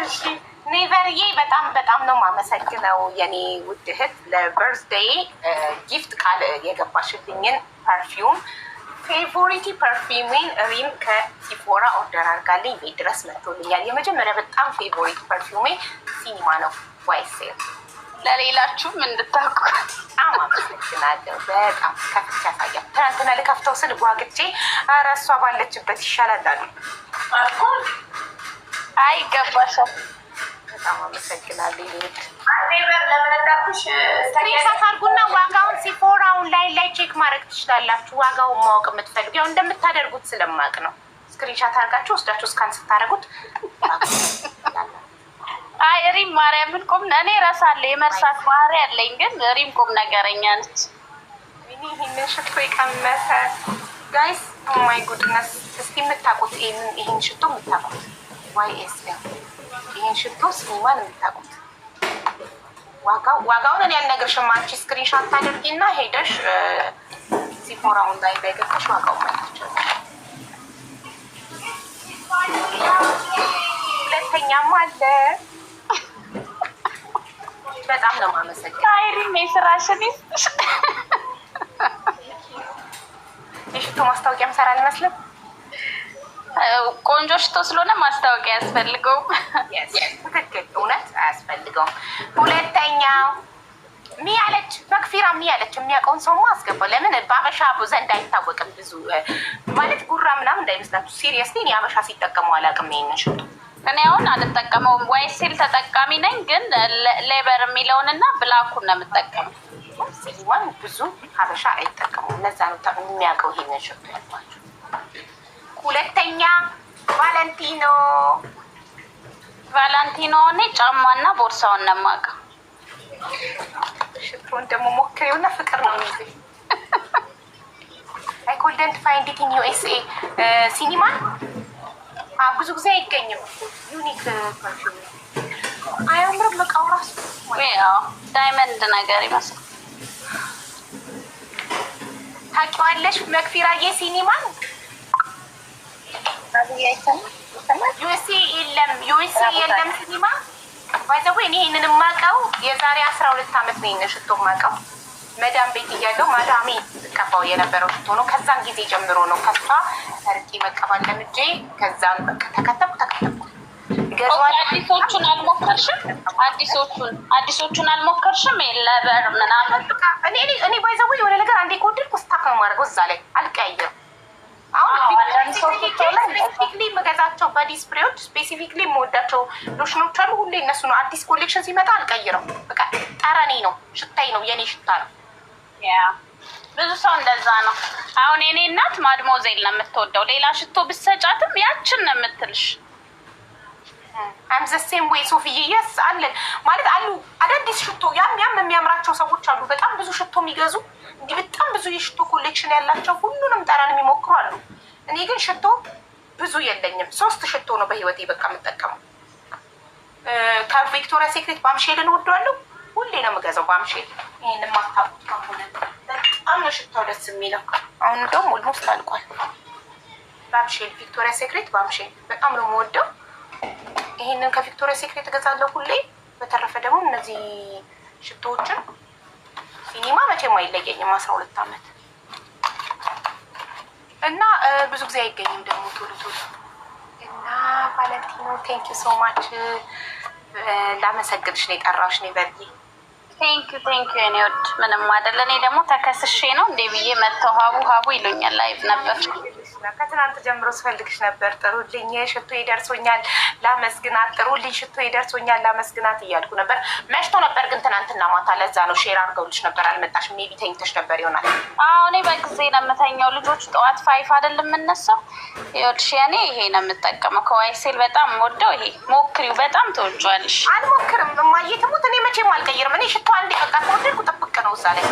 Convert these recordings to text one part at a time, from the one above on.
እሺ ኔቨርዬ በጣም ነው የማመሰግነው የኔ ውድ እህት ለበርዝዴይ ጊፍት ቃል የገባሽልኝን ፐርፊውም ፌቮሪቲ ፐርፊውሜን ሪም ከሲፎራ ኦርደር አድርጋልኝ ቤት ድረስ መጥቶልኛል። የመጀመሪያ በጣም ፌቮሪቲ ፐርፊውሜ ሲኒማ ነው። ዋይሴል ለሌላችሁም እንድታውቁ አመሰግናለሁ። በጣም ከፍቼ ያሳያል። ትናንትና ልከፍተው ስል ጓግቼ ኧረ እሷ ባለችበት ይሻላል አሉ። አይ ገባሻል። በጣም አመሰግናለሁ። ስክሪንሾት አድርጉና ዋጋውን ሲፎራውን ላይ ቼክ ማድረግ ትችላላችሁ። ዋጋውን ማወቅ የምትፈልጉ ያው እንደምታደርጉት ስለማቅ ነው። ስክሪንሾት አድርጋችሁ ወስዳችሁ እስካን ስታደርጉት አይ ሪም ማርያምን ቁም እኔ እረሳለሁ። የመርሳት ባህሪ ያለኝ ግን ሪም ቁም ነገረኛ ነች። ይህንን ሽቶ የቀመሰ ጋይስ ኦ ማይ ጉድነስ። እስቲ የምታውቁት ይህን ሽቶ የምታውቁት ዋይኤስ ይህን ሽቶ ሲኒማን የምታውቁት ዋጋውን እኔ አልነግርሽም። አንቺ ስክሪንሾት ታደርጊና ሄደሽ ሲፎራውን ላይ ገብተሽ ዋጋውን ማለትችል። ሁለተኛም አለ። በጣም ነው የማመሰግነው። አይሪም የስራሽን ይስጥሽ። የሽቶ ማስታወቂያ ምሰራ አልመስልም። ቆንጆ ሽቶ ስለሆነ ማስታወቂያ አያስፈልገውም። ትክክል፣ እውነት አያስፈልገውም። ሁለተኛው ሚያለች መክፊራ ሚያለች የሚያውቀውን ሰውማ አስገባው። ለምን በአበሻ ዘንድ አይታወቅም ብዙ ማለት ጉራ ምናምን እንዳይመስላችሁ። ሲሪየስሊ እኔ አበሻ ሲጠቀሙ አላውቅም ይሄንን ሽቶ። እኔ አሁን አልጠቀመውም። ዋይሴል ተጠቃሚ ነኝ፣ ግን ሌበር የሚለውን እና ብላኩን ነው የምጠቀመው። ሲሊዋን ብዙ ሀበሻ አይጠቀሙም። ለዛ ነው የሚያውቀው ይሄንን ሽቶ ያልኳቸው። ሁለተኛ ቫለንቲኖ እኔ ጫማና ቦርሳውን ነው የማውቀው። ሽቶን ደግሞ ሞክሬውና ፍቅር ነው የሚይዝ። አይ ኮልደንት ፋይንድ ኢት ኢን ዩኤስኤ ሲኒማ ብዙ ጊዜ አይገኝም። ዩኒክ ፐርፊውም አያምርም? እቃው ራሱ ዳይመንድ ነገር ይመስላል። ታውቂዋለሽ መክፊራዬ ሲኒማን? ዩኤስኤ የለም ሲኒማ ባይዘው። እኔ ይሄንን የማውቀው የዛሬ 12 ዓመት ነው። ይሄንን ሽቶ የማውቀው መዳም ቤት እያለሁ ማዳሜ ቀባው የነበረው ሽቶ ነው። ከዛን ጊዜ ጀምሮ ነው ከሷ ሰርቄ መቀባል ለምጄ ከዛን በቃ ተከተብኩ። አዲሶቹን አልሞከርሽም? አዲሶቹን አልሞከርሽም? የለበር ምናምን እኔ ባይዘው የሆነ ነገር አንዴ ከወደድኩ ስታክ ነው የማደርገው። እዛ ላይ አልቀያየርም። አሁን ስፔሲፊክሊ የምገዛቸው በዲ ስፕሬዎች ስፔሲፊክሊ የምወዳቸው ሎሽኖች አሉ። ሁሌ እነሱ ነው። አዲስ ኮሌክሽን ሲመጣ አልቀይርም። በቃ ጠረኔ ነው፣ ሽታዬ ነው፣ የኔ ሽታ ነው። ብዙ ሰው እንደዛ ነው። አሁን የኔ እናት ማድሞዜል ነው የምትወደው። ሌላ ሽቶ ብትሰጫትም ያችን ነው የምትልሽ። አምዘሴም ወይ ሶፊዬ የስ አለን ማለት አሉ አዳዲስ ሽቶ ያም የሚያምራቸው ሰዎች አሉ። በጣም ብዙ ሽቶ የሚገዙ እንዲህ በጣም ብዙ የሽቶ ኮሌክሽን ያላቸው ሁሉንም ጠረን የሚሞክሩ አሉ። እኔ ግን ሽቶ ብዙ የለኝም። 3 ሽቶ ነው በህይወቴ በቃ የምጠቀመው። ከቪክቶሪያ ሴክሬት ባምሼልን ወደዋለሁ። ሁሌ ነው የምገዛው ባምሼል። ይሄን ማታውቁት ከሆነ በጣም ነው ሽታው ደስ የሚለው። አሁን ደግሞ ኦልሞስት አልቋል። ባምሼል ቪክቶሪያ ሴክሬት ባምሼል በጣም ነው የምወደው። ይሄንን ከቪክቶሪያ ሴክሬት እገዛለሁ ሁሌ። በተረፈ ደግሞ እነዚህ ሽቶዎችን ሲኒማ መቼም አይለየኝም። 12 ዓመት እና ብዙ ጊዜ አይገኝም ደግሞ ቶሎ እና ቫለንቲኖ ቴንክ ዩ ሶ ማች። ላመሰግንሽ ነው የጠራሁሽ። ነው በርጂ ቴንክ ዩ የኔ ወድ። ምንም አይደለ። እኔ ደግሞ ተከስሼ ነው እንዴ ብዬ መተው ሀቡ ይሉኛል። ላይቭ ነበር ከትናንት ጀምሮ ስፈልግሽ ነበር። ጥሩልኝ ሽቶ ይደርሶኛል ላመስግናት፣ ጥሩልኝ ሽቶ ይደርሶኛል ላመስግናት እያልኩ ነበር። መሽቶ ነበር ግን ትናንትና ማታ። ለዛ ነው ሼር አድርገውልሽ ነበር አልመጣሽም። ሜቢ ተኝተሽ ነበር ይሆናል። እኔ በጊዜ ነው የምተኛው። ልጆች ጠዋት 5 አይደለም የምነሳው። ይኸውልሽ እኔ ይሄ ነው የምጠቀመው ከዋይሴል። በጣም ወደው ይሄ ሞክሪው፣ በጣም ተወጇልሽ። አልሞክርም እማዬ ትሙት። እኔ መቼም አልቀይርም። እኔ ሽቶ አንዴ በቃ ተወደድኩ ጥብቅ ነው እዛ ላይ።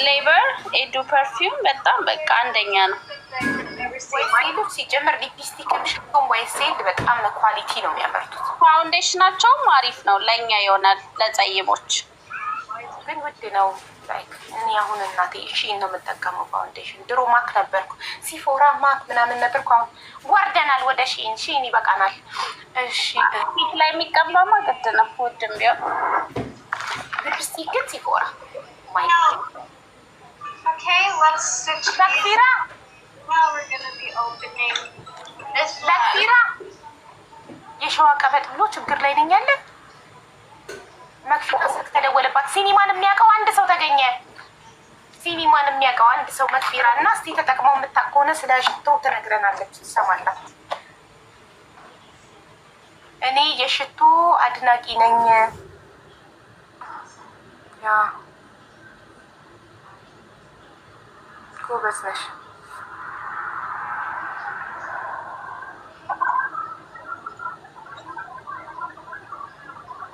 ሌበር ኤዱ ፐርፊውም በጣም በቃ አንደኛ ነው። ሴሎች ሲጀምር ሊፕስቲክም ሽቶም ዋይሴል በጣም ኳሊቲ ነው የሚያመርቱት። ፋውንዴሽናቸውም አሪፍ ነው፣ ለእኛ ይሆናል። ለጸይሞች ግን ውድ ነው። እኔ አሁን እናቴ ሺን ነው የምጠቀመው ፋውንዴሽን። ድሮ ማክ ነበርኩ፣ ሲፎራ ማክ ምናምን ነበርኩ። አሁን ወርደናል ወደ ሺን ይበቃናል። እሺ ፊት ላይ የሚቀባማ ግድ ነው ውድም ቢሆን ሊፕስቲክ ግን ሲፎራ ለክፊራ የሸዋ ቀበጥ ብሎ ችግር ላይ ነኝ ያለ መክፊራ ስልክ ተደወለባት። ሲኒማን የሚያውቀው አንድ ሰው ተገኘ። ሲኒማን የሚያውቀው አንድ ሰው መክፊራ እና እስቲ ተጠቅመው የምታውቅ ከሆነ ስለ ሽቶ ትነግረናለች። ትሰማላት። እኔ የሽቶ አድናቂ ነኝ። ያ ጎበዝ ነሽ።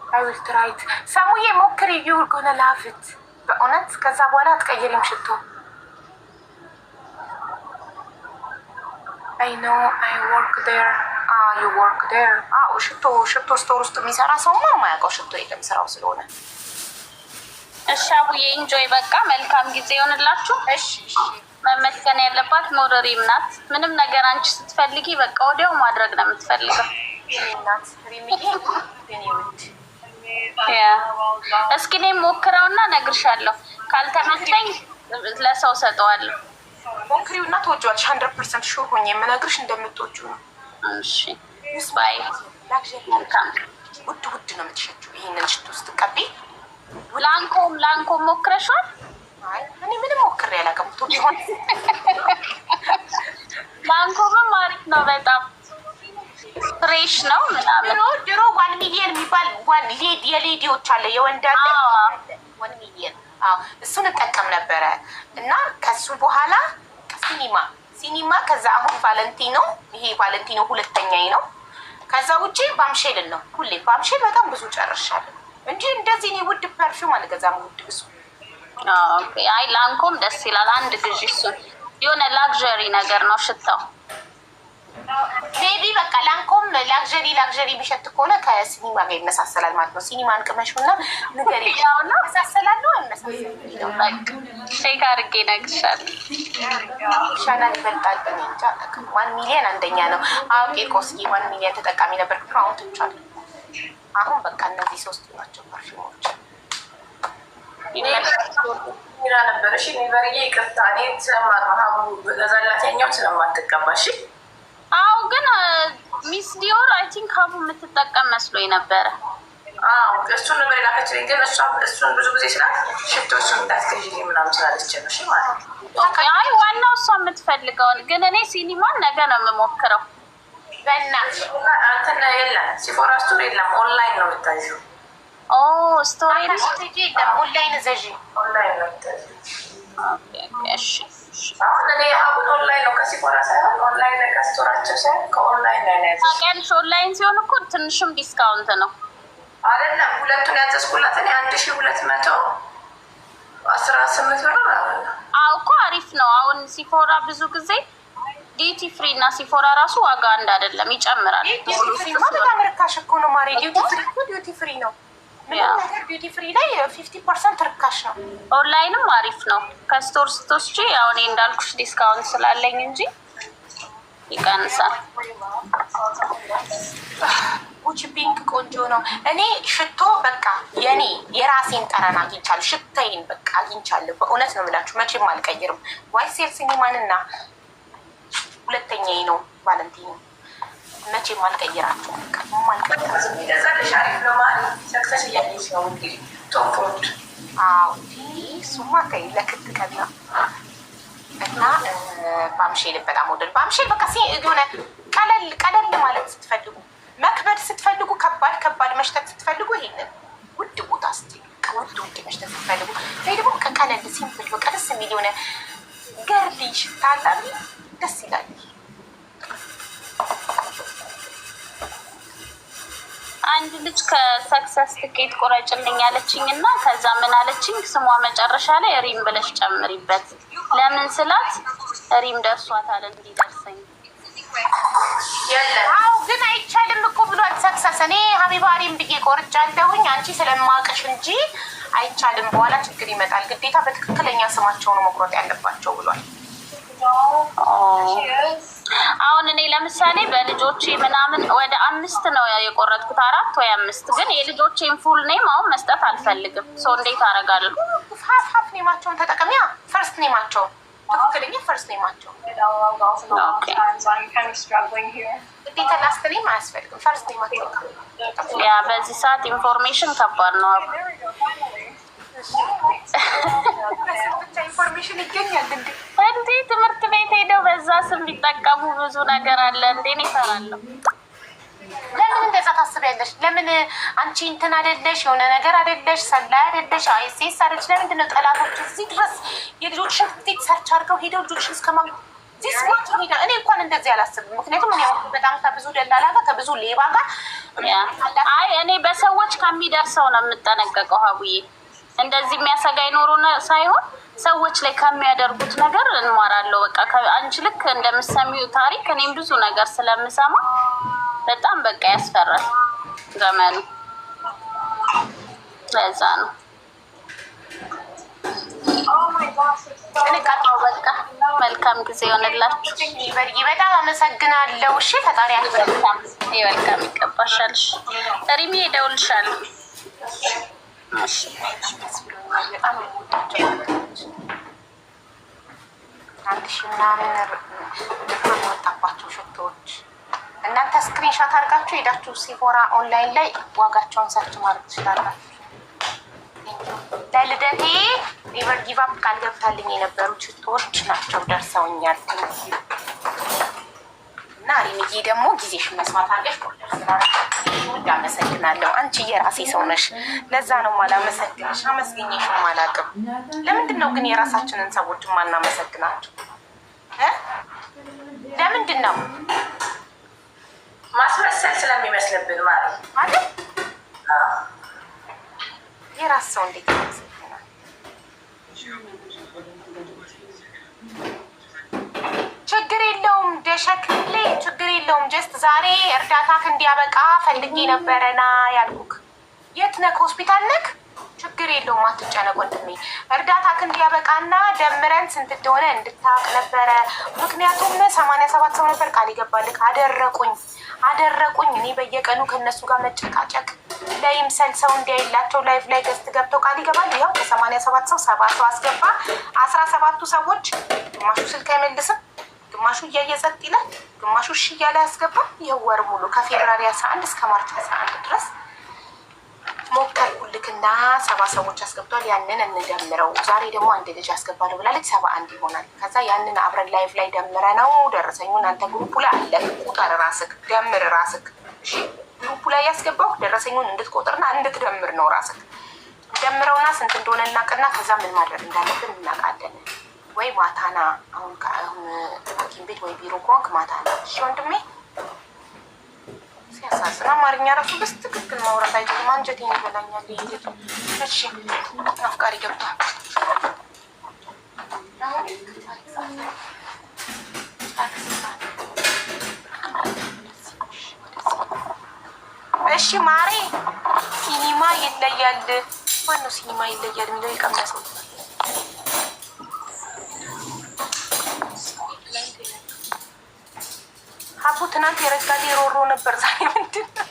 አይ ዊል ትራይ ኢት። ሳሙዬ ሞክሪ። ዩ አር ጎና ላቭ ኢት በእውነት። ከዛ በኋላ አትቀይሪም ሽቶ። አይ ኖ አይ ወርክ ዴር። ዩ ወርክ ዴር። ሽቶ ስቶር ውስጥ የሚሰራ ሰውማ የማያውቀው ሽቶ የለም ስራው ስለሆነ። እሺ አቡዬ ኢንጆይ። በቃ መልካም ጊዜ ይሆንላችሁ። እሺ መመስገን ያለባት ሞረሪም ናት። ምንም ነገር አንቺ ስትፈልጊ በቃ ወዲያው ማድረግ ነው የምትፈልገው። ናት ሪሚዬ የኔ ውድ። እስኪ እኔም ሞክረውና እነግርሻለሁ። ካልተመቸኝ ለሰው ሰጠዋለሁ። ሞክሪው እና ትወጂዋለሽ። 100% ሹር ሆኜ የምነግርሽ እንደምትወጂው ነው። እሺ ባይ። ውድ ውድ ነው የምትሸጪው ይሄንን ሽቶ ስትቀቢ። ላንኮም ሞክረሻል? አይ እኔ ምንም ሞክሬ አላውቅም። ቢሆን ላንኮምም አሪፍ ነው በጣም ፍሬሽ ነው ምናምን። ድሮ 1 ሚሊዮን የሚባል የሌዲዎች አለ የወንድ አለ 1 ሚሊዮን እሱን እጠቀም ነበረ እና ከሱ በኋላ ሲኒማ ከዛ አሁን ቫለንቲኖ። ይሄ ቫለንቲኖ ሁለተኛዬ ነው። ከዛ ውጪ ባምሼልን ነው ሁሌ። ባምሼል በጣም ብዙ ጨርሻለሁ እንጂ እንደዚህ እኔ ውድ ፐርፊውም አልገዛም። ውድ ብዙ አይ ላንኮም ደስ ይላል። አንድ ግዢ እሱን የሆነ ላግዠሪ ነገር ነው ሽታው። ቤቢ በቃ ላንኮም ላግዠሪ ቢሸት ከሆነ ከሲኒማ ጋር ይመሳሰላል ማለት ነው። ሲኒማን ቅመሹና ንገሪ ያውና ይመሳሰላሉ አይመሳሰልም? ሼክ አድርጌ እነግርሻለሁ። ሻናል ይበልጣል። እኔ እንጃ 1 ሚሊዮን አንደኛ ነው። ቂርቆስ 1 ሚሊዮን ተጠቃሚ ነበር። አሁን ትቻለሁ። አሁን በቃ እነዚህ 3 ናቸው ፐርፊውሞች። ሚራ ነበር። እሺ ኒቨርዬ ይቅርታ፣ እኔ ስለማቅረሀቡ ገዛላተኛው ስለማትቀባሽ። አዎ ግን ሚስ ዲዮር አይ ቲንክ ሀቡ የምትጠቀም መስሎኝ ነበረ። እሱን ነበር የላከችልኝ፣ ግን እሱን ብዙ ጊዜ ስላት ሽቶችን እንዳትገዢልኝ ምናምን ስላለች ነው። እሺ ማለት ነው። አይ ዋናው እሷ የምትፈልገውን ግን እኔ ሲኒማን ነገ ነው የምሞክረው። እንትን የለም ሲፎራ ስቶር የለም፣ ኦንላይን ነው የምታዥው። ስቶሪ ኦንላይን ዘዥ ኦንላይን ነው የምታዥው። እሺ አሁን እኔ አሁን ኦንላይን ነው ከሲፎራ ሳይሆን ኦንላይን ነው ከስቶራቸው ሳይሆን ከኦንላይን ላይ ነው ያዘዝኩት። ታውቂያለሽ ኦንላይን ሲሆን እኮ ትንሽም ዲስካውንት ነው አይደለም? ሁለቱን ያዘዝኩላት እኔ 1218 ብር ነው። እኮ አሪፍ ነው። አሁን ሲፎራ ብዙ ጊዜ ዲቲ ፍሪ እና ሲፎራ ራሱ ዋጋ አንድ አይደለም፣ ይጨምራል። በጣም ርካሽ እኮ ነው ማሬ። ዲቲ ፍሪ ነው ምንም ነገር ዲቲ ፍሪ ላይ 50% ርካሽ ነው። ኦንላይንም አሪፍ ነው ከስቶር ስትወስጂ። አሁን እንዳልኩሽ ዲስካውንት ስላለኝ እንጂ ይቀንሳል። ጉቺ ፒንክ ቆንጆ ነው። እኔ ሽቶ በቃ የራሴን ጠረን አግኝቻለሁ። ሽታዬን በቃ አግኝቻለሁ። በእውነት ነው የምላችሁ፣ መቼም አልቀይርም። ዋይሴል ሲኒማንና ሁለተኛዬ ነው ቫለንቲኖ። መቼም አልቀይራችሁ። ገዛልሽ አሪፍ ነው ማለት ሰክሰስ እያለች ነው እንግዲህ ቶፕሮድ። እሱማ ለክት ቀና እና ባምሼል በጣም ወደድ። ባምሼል በቃ የሆነ ቀለል ማለት ስትፈልጉ፣ መክበድ ስትፈልጉ፣ ከባድ መሽተት ስትፈልጉ ይሄንን ውድ ቦታ ውድ መሽተት ስትፈልጉ፣ ወይ ደግሞ ቀለል ሲምፕል በቃ ደስ የሚል የሆነ ገርሊ ሽታ አለ። ደስ ይላል። አንድ ልጅ ከሰክሰስ ትኬት ቁረጭልኝ አለችኝ እና ከዛ ምን አለችኝ፣ ስሟ መጨረሻ ላይ ሪም ብለሽ ጨምሪበት። ለምን ስላት ሪም ደርሷታል እንዲደርሰኝ። ግን አይቻልም እኮ ብሏል ሰክሰስ። እኔ ሀቢባ ሪም ብዬ ቆርጫለሁኝ አንቺ ስለማውቅሽ እንጂ አይቻልም። በኋላ ችግር ይመጣል። ግዴታ በትክክለኛ ስማቸው ነው መቁረጥ ያለባቸው ብሏል። አሁን እኔ ለምሳሌ በልጆቼ ምናምን ወደ 5 ነው የቆረጥኩት፣ 4 ወይ 5 ግን የልጆቼን ፉል ኔም አሁን መስጠት አልፈልግም። ሶ እንዴት አደርጋለሁ? ሀፍ ኔማቸውን ተጠቀሚያ። ፈርስት ኔማቸው ትክክለኛ ፈርስት ኔማቸው ግዴታ ላስት ኔም አያስፈልግም። ፈርስት ኔማቸው ያ በዚህ ሰዓት ኢንፎርሜሽን ከባድ ነው። ብቻ ኢንፎርሜሽን ይገኛል እንዴ? እንዴ ትምህርት ቤት ሄደው በዛ ስም ቢጠቀሙ ብዙ ነገር አለ እንዴ? እኔ እፈራለሁ። ለምን እንደዛ ታስቢያለሽ? ለምን አንቺ እንትን አይደለሽ? የሆነ ነገር አይደለሽ? ሰላይ አይደለሽ? አይሴስ አይደለሽ? ለምንድን ነው ጠላቶች እዚህ ድረስ የልጆችን ትምህርት ሰርች አድርገው ሄደው ልጆችን እስከማ ዚስ ዋት ሄዳ? እኔ እንኳን እንደዚህ አላስብም። ምክንያቱም እኔ በጣም ከብዙ ደላላ ጋር ከብዙ ሌባ ጋር አይ እኔ በሰዎች ከሚደርሰው ነው የምጠነቀቀው ሀቡዬ። እንደዚህ የሚያሰጋኝ ኖሮ ሳይሆን ሰዎች ላይ ከሚያደርጉት ነገር እንማራለሁ። በቃ አንቺ ልክ እንደምትሰሚው ታሪክ እኔም ብዙ ነገር ስለምሰማ በጣም በቃ ያስፈራል ዘመኑ። ለዛ ነው ልቃጣው። በቃ መልካም ጊዜ ይሆንላችሁ። በጣም አመሰግናለሁ። እሺ ፈጣሪ መልካም ይገባሻል። ሪሚ እደውልልሻለሁ። እሺ በጣም አንድ ሺህ ምናምን ድፍን ወጣባቸው ሽቶዎች። እናንተ ስክሪንሻት አድርጋችሁ ሄዳችሁ ሲፎራ ኦንላይን ላይ ዋጋቸውን ሰርች ማድረግ ትችላላችሁ። ለልደቴ ኔቨር ጊቭ አፕ ቃል ገብታልኝ የነበሩት ሽቶዎች ናቸው ደርሰውኛል። እና ሪሚዬ ደግሞ ጊዜሽን መስዋዕት አድርገሽ ኦርደር ስላደረግሽ አመሰግናለሁ። አንቺ የራሴ ሰው ነሽ። ለዛ ነው ማላመሰግንሽ። አመስግኜሽም አላውቅም። ለምንድን ነው ግን የራሳችንን ሰዎች ማናመሰግናቸው? ለምንድን ነው? ማስመሰል ስለሚመስልብን ማለት አይደል? የራስ ሰው እንዴት ያመሰግናል? ችግር የለውም ደሸክሌ፣ ችግር የለውም። ጀስት ዛሬ እርዳታክ እንዲያበቃ ፈልጌ ነበረና ያልኩክ። የት ነክ? ሆስፒታል ነክ? ችግር የለውም አትጨነቅ ወንድሜ። እርዳታክ እንዲያበቃና ደምረን ስንት እንደሆነ እንድታውቅ ነበረ። ምክንያቱም 87 ሰው ነበር ቃል ይገባልክ። አደረቁኝ። እኔ በየቀኑ ከነሱ ጋር መጨቃጨቅ ለይምሰል ሰው እንዲያይላቸው ላይፍ ላይ ገዝት ገብተው ቃል ይገባል። ይኸው ከ87 ሰው 7 ሰው አስገባ። 17ቱ ሰዎች ግማሹ ስልክ አይመልስም፣ ግማሹ እያየ ጸጥ ይላል፣ ግማሹ እሺ እያለ ያስገባ። ይኸው ወር ሙሉ ከፌብራሪ 11 እስከ ማርች 11 ድረስ ሞከርኩልክና 70 ሰዎች አስገብቷል። ያንን እንደምረው። ዛሬ ደግሞ አንድ ልጅ አስገባለሁ ብላለች። 71 ይሆናል። ከዛ ያንን አብረን ላይፍ ላይ ደምረ ነው ደረሰኙን አንተ ግሩፑ ላይ አለ። ቁጥር ራስክ ደምር ራስክ። እሺ ግሩፑ ላይ ያስገባው ደረሰኙን እንድትቆጥርና እንድትደምር ነው። ራስክ ደምረውና ስንት እንደሆነ እናቅና ከዛ ምን ማድረግ እንዳለብን እናውቃለን። ወይ ማታና አሁን ሐኪም ቤት ወይ ቢሮ ከሆንክ ማታና። እሺ ወንድሜ ሲያሳዝን አማርኛ ራሱ በስትክክል ማውራት አይችልም። አንጀቴን ይበላኛል። እሺ አፍቃሪ ገብቷል። እሺ ማሬ ሲኒማ ይለያል። ማነው ሲኒማ ይለያል የሚለው? የቀመሰው ሀቡ ትናንት የረጋዴ ሮሮ ነበር። ዛሬ ምንድን ነው?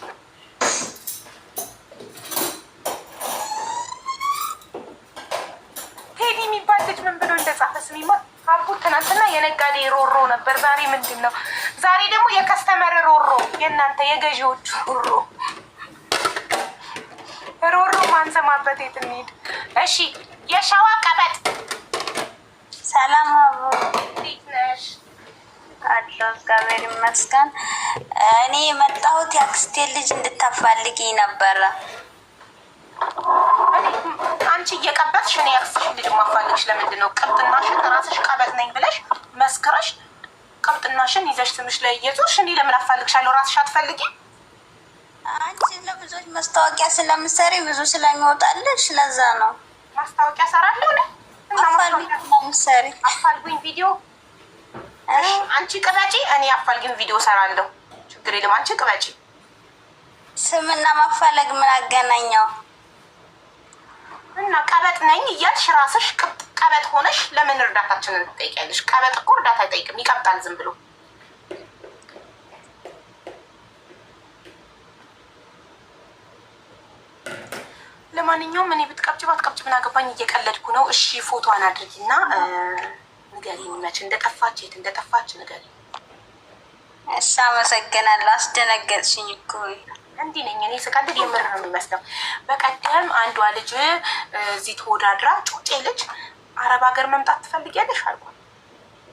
ቴዲ የሚባል ልጅ ምን ብሎ እንደጻፈ ስሚማ። ሀቡ ትናንትና የነጋዴ ሮሮ ነበር። ዛሬ ምንድን ነው? ዛሬ ደግሞ የከስተመር ሮሮ፣ የእናንተ የገዢዎቹ ሮሮ ማንሰማበት የት እንሂድ? እሺ የሸዋ ቀበጥ ሰላም ሀቡ፣ እንዴት ነሽ? አለሁ እግዚአብሔር ይመስገን። እኔ የመጣሁት የአክስቴ ልጅ እንድታፋልጊ ነበረ። አንቺ እየቀበጥሽ እኔ ያክስሽ ልጅ ማፋልግሽ ለምንድን ነው? ቅብጥናሽን ራስሽ ቀበጥ ነኝ ብለሽ መስክረሽ ቅብጥናሽን ይዘሽ ስምሽ ላይ እየዞርሽ እኔ ለምን አፋልግሻለሁ? ራስሽ አትፈልጊም? አንቺ ለብዙዎች ማስታወቂያ ስለምትሰሪ ብዙ ስለሚወጣልሽ ለዛ ነው። ማስታወቂያ ሰራለሁ ነው ስለምትሰሪ አፋልጉኝ ቪዲዮ። አንቺ ቅበጪ፣ እኔ አፋልጉኝ ቪዲዮ ሰራለሁ። ችግር የለም። አንቺ ቅበጪ። ስምና ማፋለግ ምን አገናኘው? እና ቀበጥ ነኝ እያልሽ ራስሽ ቀበጥ ሆነሽ ለምን እርዳታችንን ትጠይቂያለሽ? ቀበጥ እኮ እርዳታ አይጠይቅም፣ ይቀብጣል ዝም ብሎ። ለማንኛውም እኔ ብትቀብጭ ባትቀብጭ ምን አገባኝ? እየቀለድኩ ነው። እሺ ፎቶዋን አድርጊና ንገሪኝ፣ መች እንደጠፋች የት እንደጠፋች ንገሪኝ። እሺ አመሰግናለሁ። አስደነገጥሽኝ እኮ። እንዲህ ነኝ እኔ ስቀልድ የምር ነው የሚመስለው። በቀደም አንዷ ልጅ እዚህ ተወዳድራ ጩጬ ልጅ አረብ ሀገር መምጣት ትፈልጊያለሽ አልኳት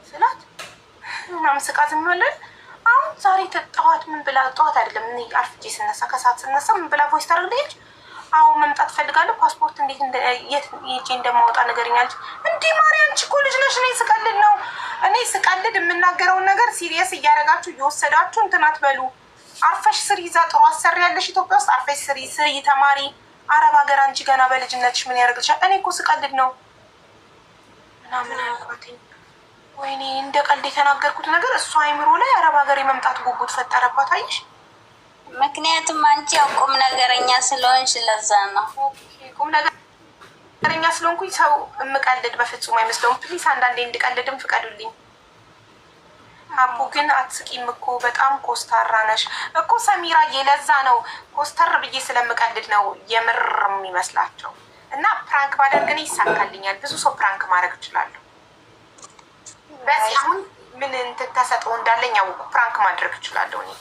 ስላት ምናምን ስቃ ዝም ብለን አሁን ዛሬ ጠዋት ምን ብላ ጠዋት አይደለም እኔ አርፍጄ ስነሳ ከሰዓት ስነሳ ምን ብላ ቮይስ ታደርግልኝ አሁን መምጣት ፈልጋለሁ ፓስፖርት እንዴት የት ሄጄ እንደማወጣ ነገርኛለች። እንዴ ማርያም አንቺ እኮ ልጅ ነሽ። እኔ ስቀልድ ነው። እኔ ስቀልድ የምናገረውን ነገር ሲሪየስ እያደረጋችሁ እየወሰዳችሁ እንትን አትበሉ። አርፈሽ ስሪ። ይዛ ጥሩ አሰሪ ያለሽ ኢትዮጵያ ውስጥ አርፈሽ ስሪ ተማሪ። አረብ ሀገር አንቺ ገና በልጅነትሽ ምን ያደርግልሻል? እኔ እኮ ስቀልድ ነው ምናምን አልኳትኝ። ወይኔ እንደ ቀልድ የተናገርኩት ነገር እሷ አይምሮ ላይ አረብ ሀገር የመምጣት ጉጉት ፈጠረባት። አየሽ፣ ምክንያቱም አንቺ ያው ቁም ነገረኛ ስለሆንሽ ለዛ ነው። ቁም ነገረኛ ስለሆንኩኝ ሰው የምቀልድ በፍጹም አይመስለውም። ፕሊስ አንዳንዴ እንድቀልድም ፍቀዱልኝ። አቡ ግን አትስቂም እኮ በጣም ኮስታራ ነሽ እኮ ሰሚራዬ። ለዛ ነው ኮስተር ብዬ ስለምቀልድ ነው የምር የሚመስላቸው። እና ፕራንክ ባደርግ እኔ ይሳካልኛል። ብዙ ሰው ፕራንክ ማድረግ እችላለሁ። በዚህ አሁን ምን እንትን ተሰጥኦ እንዳለኝ ያወቁ ፕራንክ ማድረግ እችላለሁ እኔ።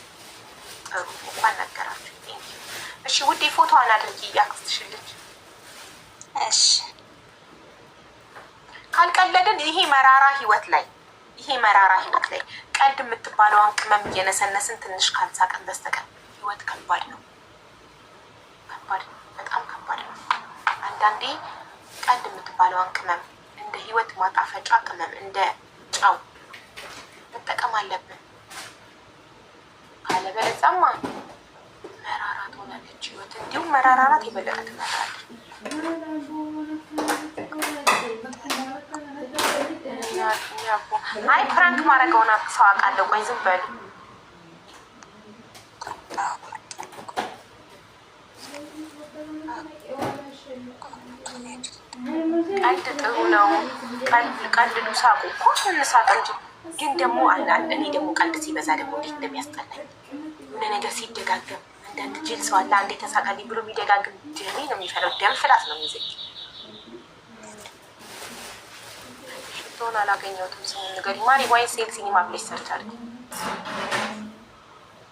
ጥሩ እንኳን ነገራችሁ። እሺ ውዴ ፎቶዋን አድርጊ ያክስትሽልች። እሺ ካልቀለድን ይሄ መራራ ህይወት ላይ ቀልድ የምትባለዋን ቅመም እየነሰነስን ትንሽ ካልሳቀን በስተቀር ህይወት ከባድ ነው። በጣም ከባድ ነው። አንዳንዴ ቀልድ የምትባለዋን ቅመም እንደ ህይወት ማጣፈጫ ቅመም እንደ ጨው መጠቀም አለብን። ካለበለዚያማ መራራ ትሆናለች ህይወት። እንዲሁም መራራ ናት፣ የበለጠ ትመራለች። አይ ፕራንክ ማድረገውን ሰው አውቃለሁ። ቆይ ዝም በሉ። ቀልድ ጥሩ ነው። ቀልዱ ሳቁ እኮ እንሳቅ እንጂ። ግን ደግሞ እኔ ደግሞ ቀልድ ሲበዛ ደግሞ እንዴት እንደሚያስጠላኝ የሆነ ነገር ሲደጋገም። አንዳንድ ጅል ሰው አለ አንዴ ተሳቀልኝ ብሎ የሚደጋግም ደሜ ነው የሚፈለው። ደም ፍላት ነው የሚዘኝ። ሽቶን አላገኘሁትም። ስሙ ንገሪኝ ማሪ። ዋይስ ሴል ሲኒማ ብለሽ ሰርች አድርጊ።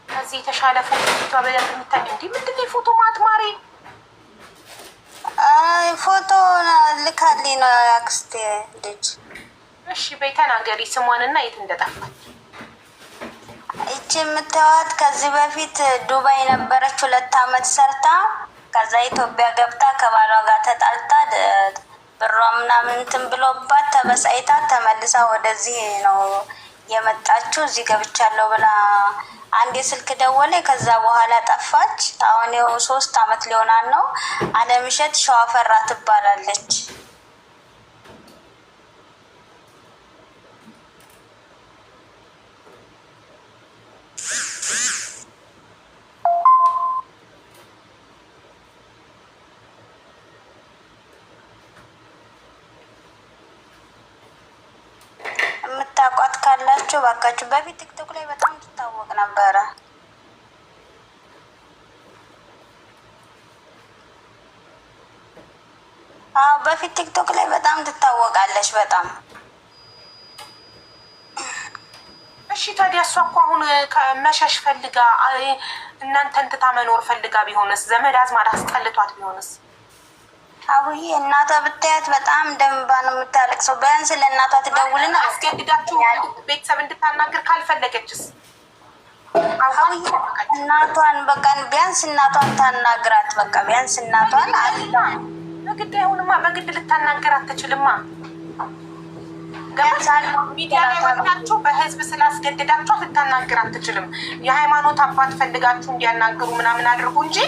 ከዚህ የተሻለ ፎቶ ፊቷ በደንብ የሚታይ እንዲህ ምንድን የፎቶ ማት ማሪ? ፎቶ ልካልኝ ነው ያክስቴ ልጅ። እሺ በይ ተናገሪ ስሟንና የት እንደጠፋች። ይቺ የምታዩት ከዚህ በፊት ዱባይ ነበረች 2 አመት ሰርታ፣ ከዛ ኢትዮጵያ ገብታ ከባሏ ጋር ተጣልታ ብሯ ምናምን እንትን ብሎባት ተበሳይታ ተመልሳ ወደዚህ ነው የመጣችው። እዚህ ገብቻለሁ ብላ አንድ የስልክ ደወለ። ከዛ በኋላ ጠፋች። አሁን ይኸው 3 አመት ሊሆናት ነው። አለምሸት ሸዋፈራ ትባላለች። የምታውቋት ካላችሁ ባካችሁ። በፊት ቲክቶክ ላይ በጣም ትታወቅ ነበረ። አዎ በፊት ቲክቶክ ላይ በጣም ትታወቃለች። በጣም እሺ። ታዲያ እሷ እኮ አሁን መሸሽ ፈልጋ እናንተን ትታ መኖር ፈልጋ ቢሆንስ? ዘመድ አዝማድ አስጠልቷት ቢሆንስ? አቡዬ እናቷ ብታያት በጣም ደምባ ነው የምታለቅሰው። ቢያንስ ለእናቷ ትደውልና አስገድዳችሁ ቤተሰብ እንድታናገር ካልፈለገችስ? አቡዬ እናቷን በቃ ቢያንስ እናቷን ታናግራት። በቃ ቢያንስ እናቷን በግድ አይሆንማ። በግድ ልታናገር አትችልማ። ሚዲያ ላይ ወጣችሁ በህዝብ ስላስገድዳችሁ ልታናገር አትችልም። የሃይማኖት አባት ፈልጋችሁ እንዲያናግሩ ምናምን አድርጉ እንጂ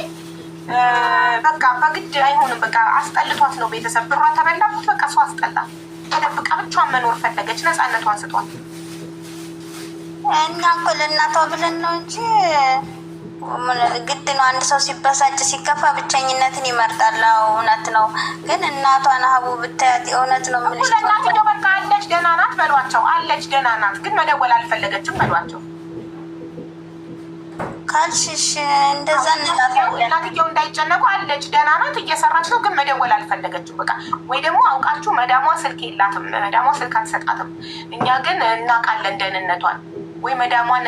በቃ በግድ አይሆንም። በቃ አስጠልቷት ነው ቤተሰብ። ብሯ ተበላበት። በቃ ሰው አስጠላት። ተደብቃ ብቻዋን መኖር ፈለገች። ነፃነቷን ስጧት። እኛ እኮ ለእናቷ ብለን ነው እንጂ ግድ ነው። አንድ ሰው ሲበሳጭ ሲከፋ ብቸኝነትን ይመርጣል። እውነት ነው። ግን እናቷን ሀቡ ብታያት እውነት ነው የምልሽ። እናትየው በቃ አለች ደህና ናት በሏቸው። አለች ደህና ናት፣ ግን መደወል አልፈለገችም በሏቸው። ካልሽሽ እንደዛ እንላታለን። እናትየው እንዳይጨነቁ አለች ደህና ናት እየሰራች ነው፣ ግን መደወል አልፈለገችም። በቃ ወይ ደግሞ አውቃችሁ መዳሟ ስልክ የላትም፣ መዳሟ ስልክ አትሰጣትም። እኛ ግን እናውቃለን ደህንነቷን። ወይ መዳሟን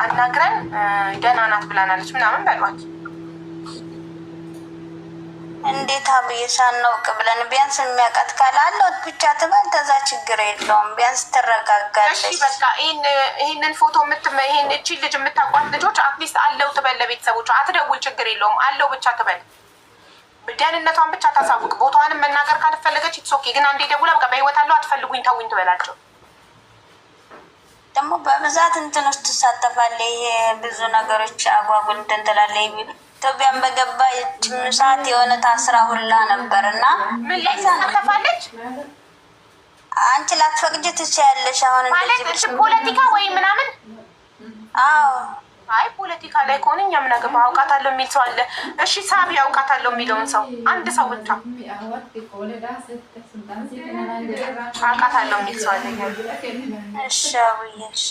አናግረን ደህና ናት ብላናለች ምናምን በሏት። እንዴት አብዬ ሳናውቅ ብለን ቢያንስ የሚያውቃት ካለ አለሁት ብቻ ትበል። ተዛ ችግር የለውም ቢያንስ ትረጋጋለች። እሺ በቃ ይህንን ፎቶ ይህን እቺ ልጅ የምታውቋት ልጆች አትሊስት አለው ትበል። ለቤተሰቦቿ አትደውል፣ ችግር የለውም አለው ብቻ ትበል። ደህንነቷን ብቻ ታሳውቅ። ቦታዋንም መናገር ካልፈለገች ኢትስ ኦኬ። ግን አንዴ ደውላ በቃ በህይወት አለው አትፈልጉኝ ተውኝ ትበላቸው። ደግሞ በብዛት እንትን ውስጥ ትሳተፋለች። ይሄ ብዙ ነገሮች አጓጉል እንትን ትላለች። ኢትዮጵያን በገባ ሰዓት የሆነ ታስራ ሁላ ነበር እና ምን ላይ ትሳተፋለች? አንቺ ላትፈቅጂ ትችያለሽ። አሁን ማለት ፖለቲካ ወይ ምናምን? አዎ አይ ፖለቲካ ላይ ከሆነ እኛ ምን አገባ። አውቃታለሁ የሚል ሰው አለ። እሺ ሳቢ አውቃታለሁ የሚለውን ሰው አንድ ሰው ብቻ አውቃታለሁ የሚል ሰው አለ። እሺ አውዬሽ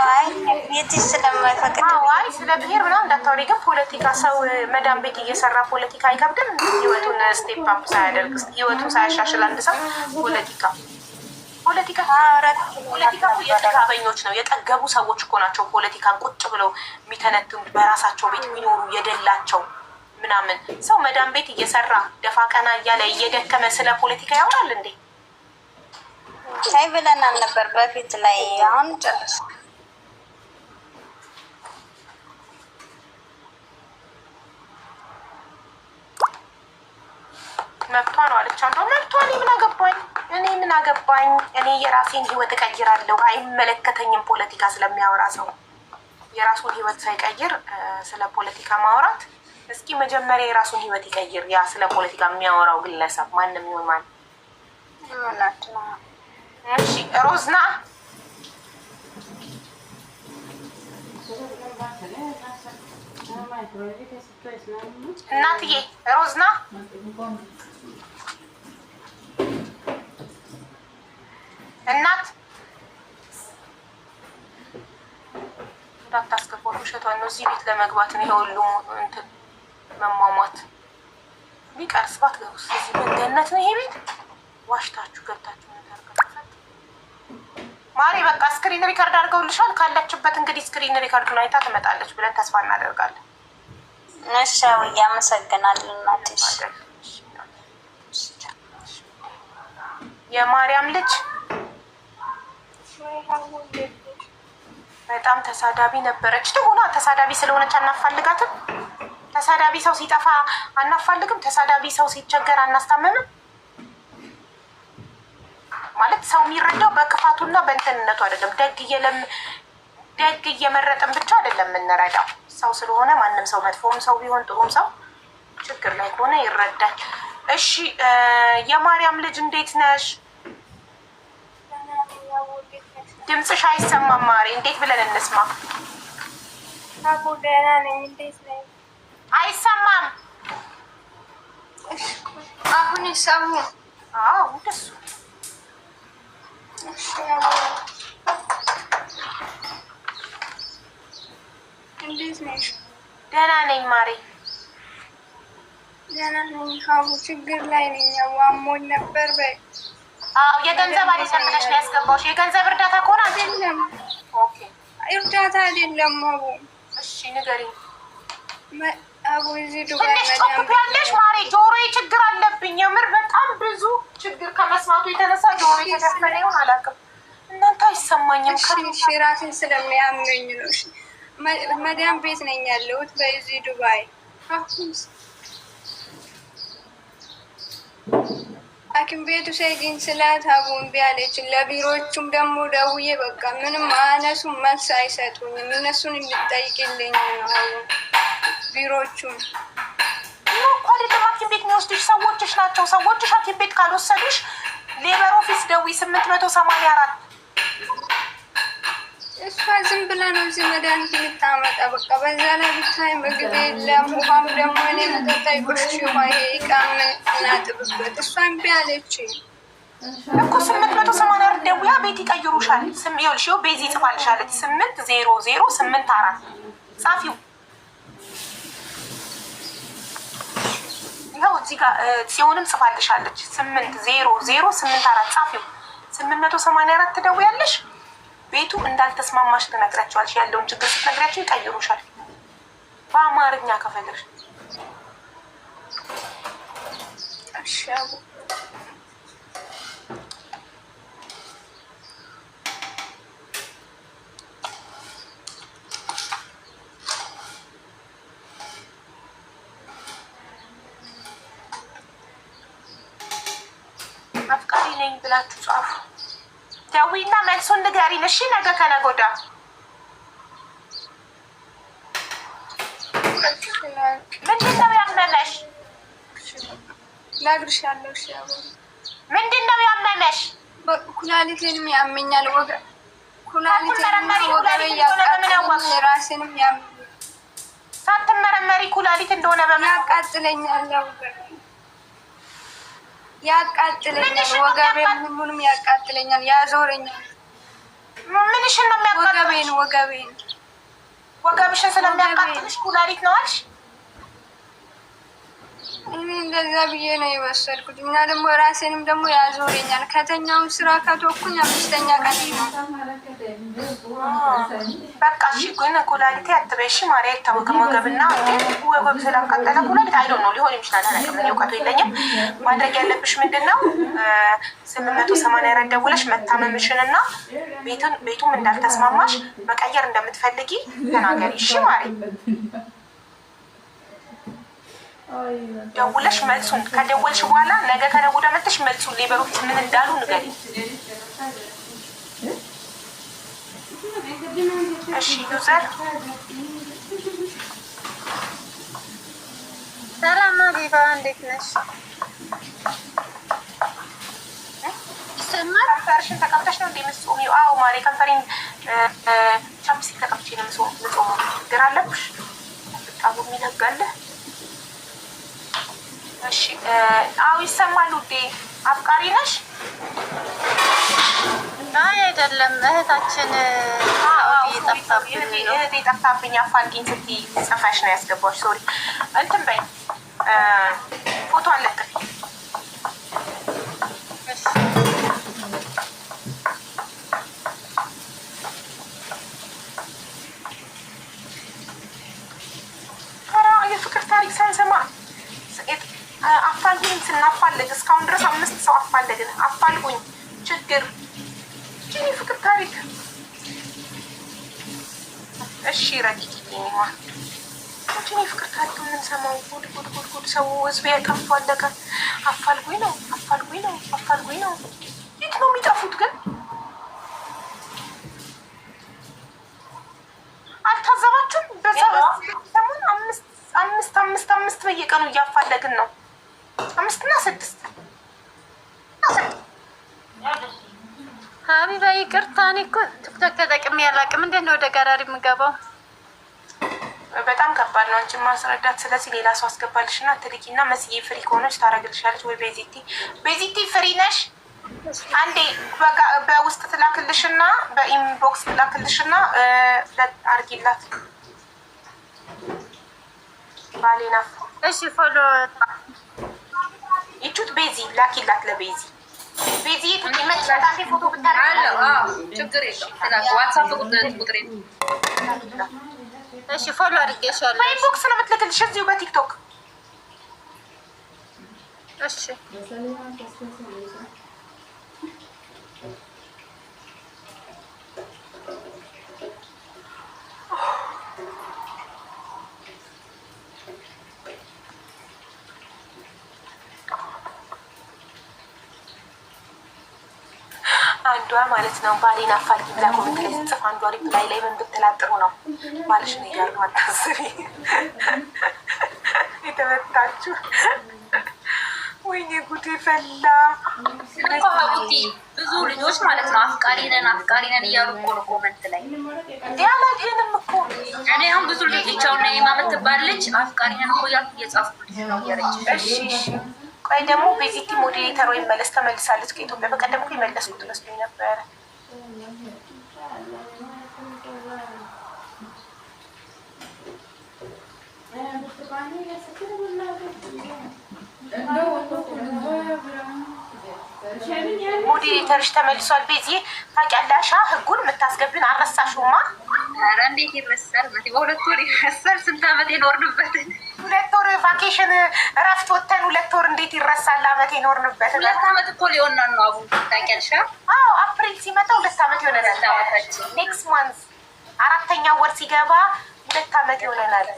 አይ ቤትሽ ስለማይፈቅድ አይ ስለ ብሄር ምናምን እንዳታወሪ። ግን ፖለቲካ ሰው መዳም ቤት እየሰራ ፖለቲካ አይከብድም? ህይወቱን ስቴፕ አፕ ሳያደርግ ህይወቱን ሳያሻሽል አንድ ሰው ፖለቲካ የጥጋበኞች ነው። የጠገቡ ሰዎች እኮ ናቸው ፖለቲካን ቁጭ ብለው የሚተነትኑት፣ በራሳቸው ቤት የሚኖሩ የደላቸው ምናምን። ሰው መዳም ቤት እየሰራ ደፋ ቀና እያለ እየደከመ ስለ ፖለቲካ ያወራል እንዴ? ሻይ ብለናል ነበር በፊት ላይ። አሁን ጨርስ መብቷ ነው አለች አንዷ። መብቷ እኔ ምን አገባኝ? እኔ የራሴን ህይወት እቀይራለሁ። አይመለከተኝም ፖለቲካ ስለሚያወራ ሰው። የራሱን ህይወት ሳይቀይር ስለ ፖለቲካ ማውራት። እስኪ መጀመሪያ የራሱን ህይወት ይቀይር ያ ስለ ፖለቲካ የሚያወራው ግለሰብ ማንም ይሁን ማን። እሺ ሮዝና እናትዬ ሮዝና እናት እንዳታስገባት፣ ውሸቷን ነው። እዚህ ቤት ለመግባት ነው የሁሉ እንትን መሟሟት። ቢቀርስ ባትገቡስ? እዚህ መንገነት ነው ይሄ ቤት። ዋሽታችሁ ገብታችሁ ማሪ በቃ ስክሪን ሪከርድ አድርገውልሻል። ካለችበት እንግዲህ ስክሪን ሪከርዱን አይታ ትመጣለች ብለን ተስፋ እናደርጋለን። እሺ አመሰግናለሁ እናትሽ። የማርያም ልጅ በጣም ተሳዳቢ ነበረች። ትሁና ተሳዳቢ ስለሆነች አናፋልጋትም። ተሳዳቢ ሰው ሲጠፋ አናፋልግም። ተሳዳቢ ሰው ሲቸገር አናስታምምም። ማለት ሰው የሚረዳው በክፋቱና በእንትንነቱ አይደለም። ደግ እየመረጥን ብቻ አይደለም የምንረዳው። ሰው ስለሆነ ማንም ሰው መጥፎም ሰው ቢሆን ጥሩም ሰው ችግር ላይ ከሆነ ይረዳል። እሺ የማርያም ልጅ እንዴት ነሽ? ድምፅሽ አይሰማም ማሪ። እንዴት ብለን እንስማ? ደህና ነኝ። እንዴት ነኝ? አይሰማም። አሁን ይሰሙ? አዎ እንደሱ። እንዴት ነሽ? ደህና ነኝ ማሪ። ደህና ነኝ። ሀቡ ችግር ላይ ነኝ። አሞኝ ነበር። አዎ የገንዘብ አይደለም ብለሽ ነው ያስገባሽ። የገንዘብ እርዳታ ከሆነ አይደለም። ኦኬ እርዳታ አይደለም ሀቡ። እሺ ንገሪኝ ሀቡ። እዚህ ዱባይ ያለሽ ማሪ። ጆሮዬ ችግር አለብኝ የምር በጣም ብዙ ችግር ከመስማቱ የተነሳ ጆሮ የተደፈነ ይሆን አላውቅም። እናንተ አይሰማኝም። ራሴን ስለሚያመኝ ነው። መዳም ቤት ነኝ ያለሁት በዚህ ዱባይ። ሐኪም ቤቱ ሴጊን ስላት ሀቡ እምቢ አለችኝ። ለቢሮዎቹም ደግሞ ደውዬ በቃ ምንም አነሱም መልስ አይሰጡኝም። እነሱን እንድጠይቅልኝ ነው ሀቡ ቢሮዎቹን እኮ አይደለም ሐኪም ቤት የሚወስዱሽ ሰዎችሽ ናቸው። ሰዎችሽ ሐኪም ቤት ካልወሰዱሽ ሌበር ኦፊስ ደዊ 884 እሷ ዝም ብላ ነው እዚህ መድኃኒት የምታመጣ። በቃ በዛ ላይ ብታይ ምግብ የለም። ውሃም ደግሞ እኔ መጠጣ ይቆሽ ውሃ ቃምን እናጥብበት። እሷ እምቢ አለች እኮ 884 ደውያ ቤት ይቀይሩሻል። ይኸውልሽ ቤዚ ጽፋልሻለች 80084 ጻፊው። ይኸው እዚህ ጋር ሲሆንም ጽፋልሻለች 80084 ጻፊው። 884 ትደውያለሽ። ቤቱ እንዳልተስማማሽ ትነግራቸዋለሽ። ያለውን ችግር ስትነግራቸው ይቀይሩሻል። በአማርኛ ከፈለግሽ አሻቡ አፍቃሪ ነኝ ብላችሁ ጻፉ። ደዊና መልሱን ንገሪን እሺ። ነገ ከነገ ወዲያ ምንድን ነው ያመመሽ? እነግርሻለሁ። እሺ ምንድን ነው ያመመሽ? ኩላሊቴንም ያመኛል። ኩላሊቴንም ወገቤ ያቃጥለኛል። ራሴንም ያመኛል። ሳትመረመሪ ኩላሊት እንደሆነ ያቃጥለኛል። ያቃጥለኛል። ወገቤን ሁሉንም ያቃጥለኛል፣ ያዞረኛል። ምንሽን ነው የሚያቃጥለሽ? ወገብሽን ስለሚያቃጥልሽ ኩላሊት ነው አልሽ? እኔ እንደዛ ብዬ ነው የወሰድኩት። እና ደግሞ ራሴንም ደግሞ ያዞረኛል። ከተኛውን ስራ ከተወኩኝ 5ኛ ቀን ነው። በቃ እሺ፣ ግን ኩላሊቴ አትበይ እሺ። ማርያ አይታወቅም። ወገብና ወገብ ስላቃጠለ ኩላሊት አይዶ ነው ሊሆን ይችላል። አላውቅም፣ እኔ እውቀቱ የለኝም። ማድረግ ያለብሽ ምንድን ነው 884 ደውለሽ መታመምሽን እና ቤቱም እንዳልተስማማሽ መቀየር እንደምትፈልጊ ተናገሪ እሺ ማርያ። ደውለሽ መልሱን ከደወልሽ በኋላ ነገ ከነገ ወዲያ መጥተሽ መልሱን ሌበሮች ምን እንዳሉ ንገሪ እሺ። ዩዘር ሰላም ሀቢባ፣ እንዴት ነሽ? ይሰማል? ከንፈርሽን ተቀብተሽ ነው እንደምትጾሚው? አዎ ማሬ፣ ከንፈሬን ቻፕስቲክ ተቀብቼ ነው የምጾመው። ችግር አለብሽ? በጣም የሚነጋለ እሺ። አዎ ይሰማል ውዴ። አፍቃሪ ነሽ? አይ አይደለም፣ እህታችን እህቴ ጠፍታብኝ አፋልጊኝ ስትይ ጽፈሽ ነው ያስገባሽ። ሶሪ እንትን በይ ፎቶ አለጥፊ። የፍቅር ታሪክ ሳንሰማ አፋልጉኝ ስናፋልግ እስካሁን ድረስ 5 ሰው አፋለግን። አፋልጉኝ ችግር ችኒ ፍቅር ታሪክ እሺ። ረቂቅኝማ ችኒ ፍቅር ታሪክ የምንሰማው ጉድ ሰው ህዝብ ያጠፉ አለቀ። አፋልጉኝ ነው አፋልጉኝ ነው አፋልጉኝ ነው። የት ነው የሚጠፉት ግን? አልታዘባችሁም? በዛ ሰሞን አምስት በየቀኑ እያፋለግን ነው። 5 እና 6 ሀቢባ ይቅርታ፣ እኔ እኮ ቲክቶክ ተጠቅሜ አላውቅም። እንዴት ነው ወደ ጋራሪ የምገባው? በጣም ከባድ ነው አንቺን ማስረዳት። ስለዚህ ሌላ ሰው አስገባልሽ እና ትልቂ እና መስዬ ፍሪ ከሆነች ታደርግልሻለች። ወይ ቤዚቲ ፍሪ ነሽ? አንዴ በውስጥ ትላክልሽ እና በኢንቦክስ ትላክልሽ እና አርጊላት ባሌና። እሺ ፎሎ ይቹት ቤዚ ላኪላት ለቤዚ ቤዚ ይመጣል። ፎቶ ብታረጋለው ችግር የለም። ዋትስአፕ ቁጥሬ እሺ ፎሎ አድርጌሻለሁ። በኢንቦክስ ነው የምትልክልሽ እዚሁ በቲክቶክ እሺ። አንዷ ማለት ነው ባሌን አፋልጊ ብላ ኮሜንት ላይ ስትጽፍ አንዷ ሪፕላይ ላይ ምን ብትላት ጥሩ ነው ባልሽ ነው እያሉ አታስቢ። የተመታችሁ ወይኔ ጉዴ ፈላ። ሀቡቲ ብዙ ልጆች ማለት ነው አፍቃሪ ነን እያሉ እኮ ነው ኮመንት ላይ ያላድንም እኮ እኔ አሁን ብዙ ልጆች አሁን ነይማ የምትባል ልጅ አፍቃሪ ነን እኮ እያልኩ እየጻፍኩልሽ ነው እያለች። እሺ ቆይ ደግሞ ቤዚቲ ሞዴሬተር ወይም መለስ ተመልሳለች ከኢትዮጵያ። በቀደም እኮ የመለስኩት መስሎኝ ነበረ። ሞዴሬተርሽ ተመልሷል። ቤዚ ታውቂያለሽ ህጉን የምታስገቢውን አልረሳሽውማ? ኧረ እንዴት ይረሳል? በሁለት ወር ይረሳል። ስንት ዓመት የኖርንበትን 2 ወር ቫኬሽን እረፍት ወተን 2 ወር እንዴት ይረሳል? ዓመት የኖርንበት 2 ዓመት እኮ ሊሆን ነው። አቡ ታውቂያለሽ? አዎ አፕሪል ሲመጣ 2 ዓመት ይሆነናል። ኔክስት ማንዝ 4ኛ ወር ሲገባ 2 ዓመት ይሆነናል።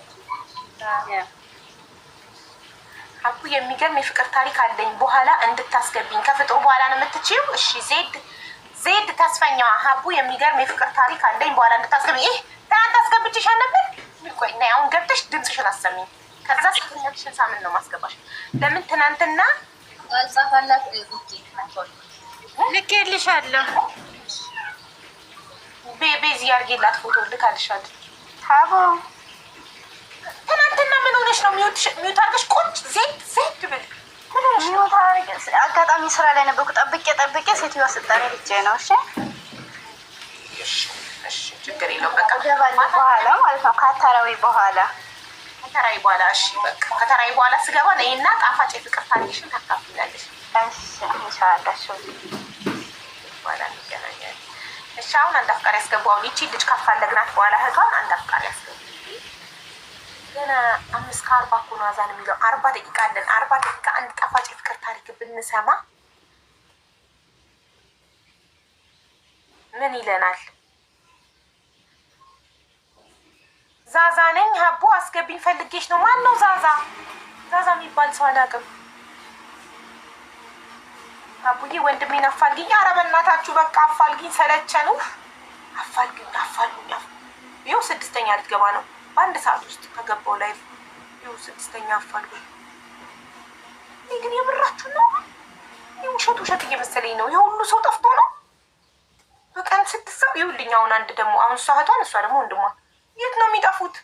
አቡ የሚገርም የፍቅር ታሪክ አለኝ በኋላ እንድታስገቢኝ። ከፍጥሩ በኋላ ነው የምትችይው? እሺ ዜድ ተስፈኛዋ ሀቡ የሚገርም የፍቅር ታሪክ አለኝ በኋላ እንድታስገቢኝ። ይህ ትናንት አስገብቼሽ አልነበር? ቆይ ነይ አሁን ገብተሽ ድምፅሽን አሰሚኝ። ከዛ ስትነግሽን ሳምን ነው ማስገባሽ። ለምን ትናንትና ጻፋላት ልኬልሻለሁ። ቤዚ ያርጌላት ፎቶ ልካልሻለሁ። ሀቡ ትናንትና ምን ሆነሽ ነው ሚዩት አድርገሽ ቁጭ ዜድ ብል አጋጣሚ ስራ ላይ ነበርኩ። ጠብቄ ሴትዮዋ ስጠራ ልጄ ነው። እሺ ችግር የለውም። በቃ በኋላ ማለት ነው ከተራዊ በኋላ እሺ በቃ ከተራዊ በኋላ ስገባ ነይና ጣፋጭ የፍቅር ታሪክሽን ታካፍላለሽ። እሺ ኢንሻአላህ በኋላ እንገናኛለን። እሺ አሁን አንድ አፍቃሪ ያስገባው ይቺ ልጅ ካፋለግናት በኋላ እህቷን አንድ አፍቃሪ ያስገባው ገና 5 ከ40 እኮ ነው አዛን የሚለው። 40 ደቂቃ አለን። 40 ደቂቃ አንድ ጣፋጭ የፍቅር ታሪክ ብንሰማ ምን ይለናል? ዛዛ ነኝ ሀቡ አስገቢኝ ፈልጌሽ ነው። ማን ነው ዛዛ የሚባል ሰው አላውቅም። ሀቡዬ ወንድሜን አፋልጊኝ። ኧረ በእናታችሁ በቃ አፋልጊኝ፣ ሰለቸኑ። አፋልጉኝ። ይኸው 6ኛ ልትገባ ነው። በአንድ ሰዓት ውስጥ ከገባው ላይ ይኸው 6ኛ አፋልጉኝ። እኔ ግን የምራችሁ ነው? ውሸት እየመሰለኝ ነው። የሁሉ ሰው ጠፍቶ ነው በቀን 6 ሰው። ይኸውልኝ አሁን አንድ ደግሞ አሁን እሷ እህቷን እሷ ደግሞ ወንድሟ የት ነው የሚጠፉት?